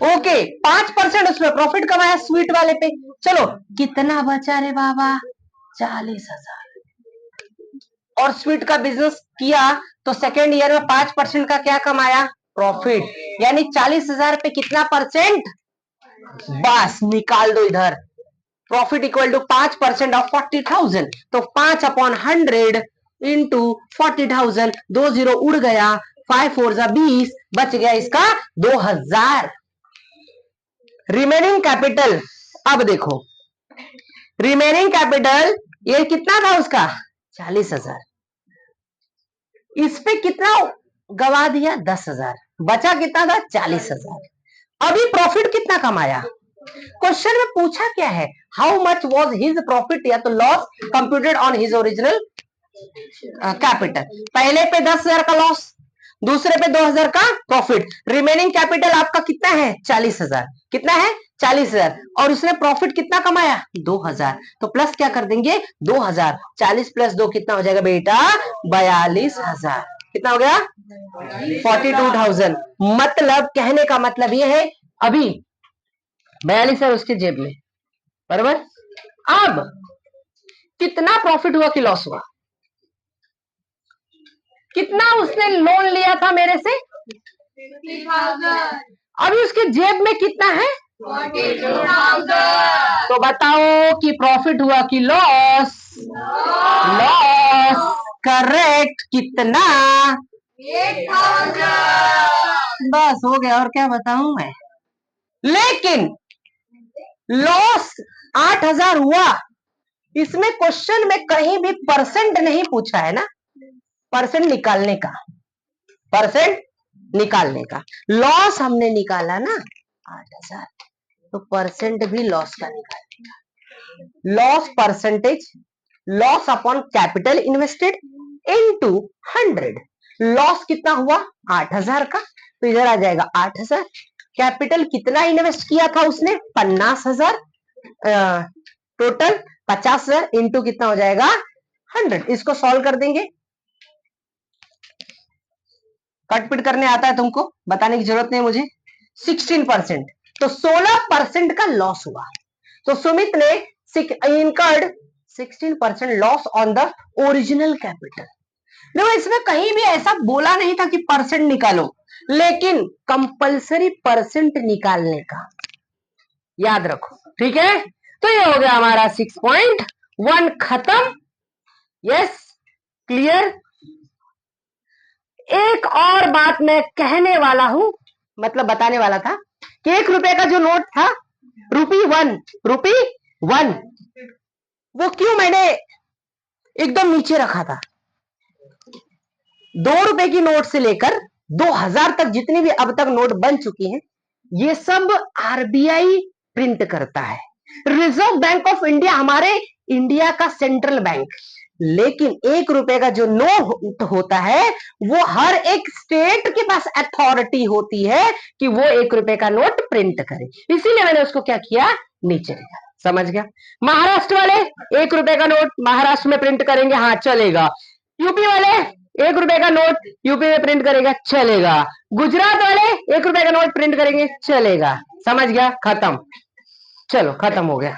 Speaker 1: ओके, 5% उसमें प्रॉफिट कमाया स्वीट वाले पे। चलो कितना बचा रे बाबा, 40,000, और स्वीट का बिजनेस किया तो सेकेंड ईयर में 5% का क्या कमाया, प्रॉफिट, यानी 40,000 पे कितना परसेंट, बस निकाल दो इधर, प्रॉफिट इक्वल टू 5% ऑफ 40,000, तो 5/100 इंटू 40,000, 2 जीरो उड़ गया, 5 4 20, बच गया इसका 2,000। रिमेनिंग कैपिटल, अब देखो रिमेनिंग कैपिटल ये कितना था उसका 40,000, इस पे कितना गवा दिया 10,000, बचा कितना था 40,000। अभी प्रॉफिट कितना कमाया, क्वेश्चन में पूछा क्या है, how much was his profit या तो loss computed on his original capital. पहले पे 10,000 का लॉस, दूसरे पे 2,000 का प्रॉफिट, रिमेनिंग कैपिटल आपका कितना है 40,000, कितना है 40,000, और उसने प्रॉफिट कितना कमाया 2,000, तो प्लस क्या कर देंगे 2,000, 40 + 2 कितना हो जाएगा बेटा 42,000, कितना हो गया 42,000। मतलब कहने का मतलब यह है अभी 42,000 उसके जेब में, बराबर। अब कितना प्रॉफिट हुआ कि लॉस हुआ, कितना उसने लोन लिया था मेरे से 50,000, अभी उसके जेब में कितना है 42,000, तो बताओ कि प्रॉफिट हुआ कि लॉस, लॉस, करेक्ट, कितना 8,000, बस हो गया, और क्या बताऊं मैं। लेकिन लॉस 8,000 हुआ, इसमें क्वेश्चन में कहीं भी परसेंट नहीं पूछा है ना, परसेंट निकालने का, परसेंट निकालने का, लॉस हमने निकाला ना 8,000, तो परसेंट भी लॉस का निकालने का, loss percentage, loss upon capital invested into 100, loss कितना हुआ 8,000 का, तो इधर आ जाएगा 8,000, कैपिटल कितना इन्वेस्ट किया था उसने 50,000, टोटल 50,000 इंटू कितना हो जाएगा 100, इसको सॉल्व कर देंगे, कटपिट करने आता है तुमको, बताने की जरूरत नहीं मुझे। 16%, तो 16% का लॉस हुआ, तो सुमित ने incurred 16% loss on the original capital. देखो इसमें कहीं भी ऐसा बोला नहीं था कि परसेंट निकालो, लेकिन कंपलसरी परसेंट निकालने का याद रखो, ठीक है। तो ये हो गया हमारा 6.1 खत्म, यस, क्लियर। एक और बात मैं कहने वाला हूं, मतलब बताने वाला था कि 1 रुपए का जो नोट था ₹1 वो क्यों मैंने एकदम नीचे रखा था। 2 रुपए की नोट से लेकर 2,000 तक जितनी भी अब तक नोट बन चुकी हैं, ये सब आरबीआई प्रिंट करता है, रिजर्व बैंक ऑफ इंडिया हमारे इंडिया का सेंट्रल बैंक, लेकिन 1 रुपए का जो नोट होता है वो हर एक स्टेट के पास अथॉरिटी होती है कि वो 1 रुपए का नोट प्रिंट करे, इसीलिए मैंने उसको क्या किया नहीं चलेगा। समझ गया? महाराष्ट्र वाले 1 रुपए का नोट महाराष्ट्र में प्रिंट करेंगे, हाँ चलेगा। यूपी वाले 1 रुपए का नोट यूपी में प्रिंट करेगा, चलेगा। गुजरात वाले 1 रुपए का नोट प्रिंट करेंगे, चलेगा। समझ गया? खत्म। चलो खत्म हो गया।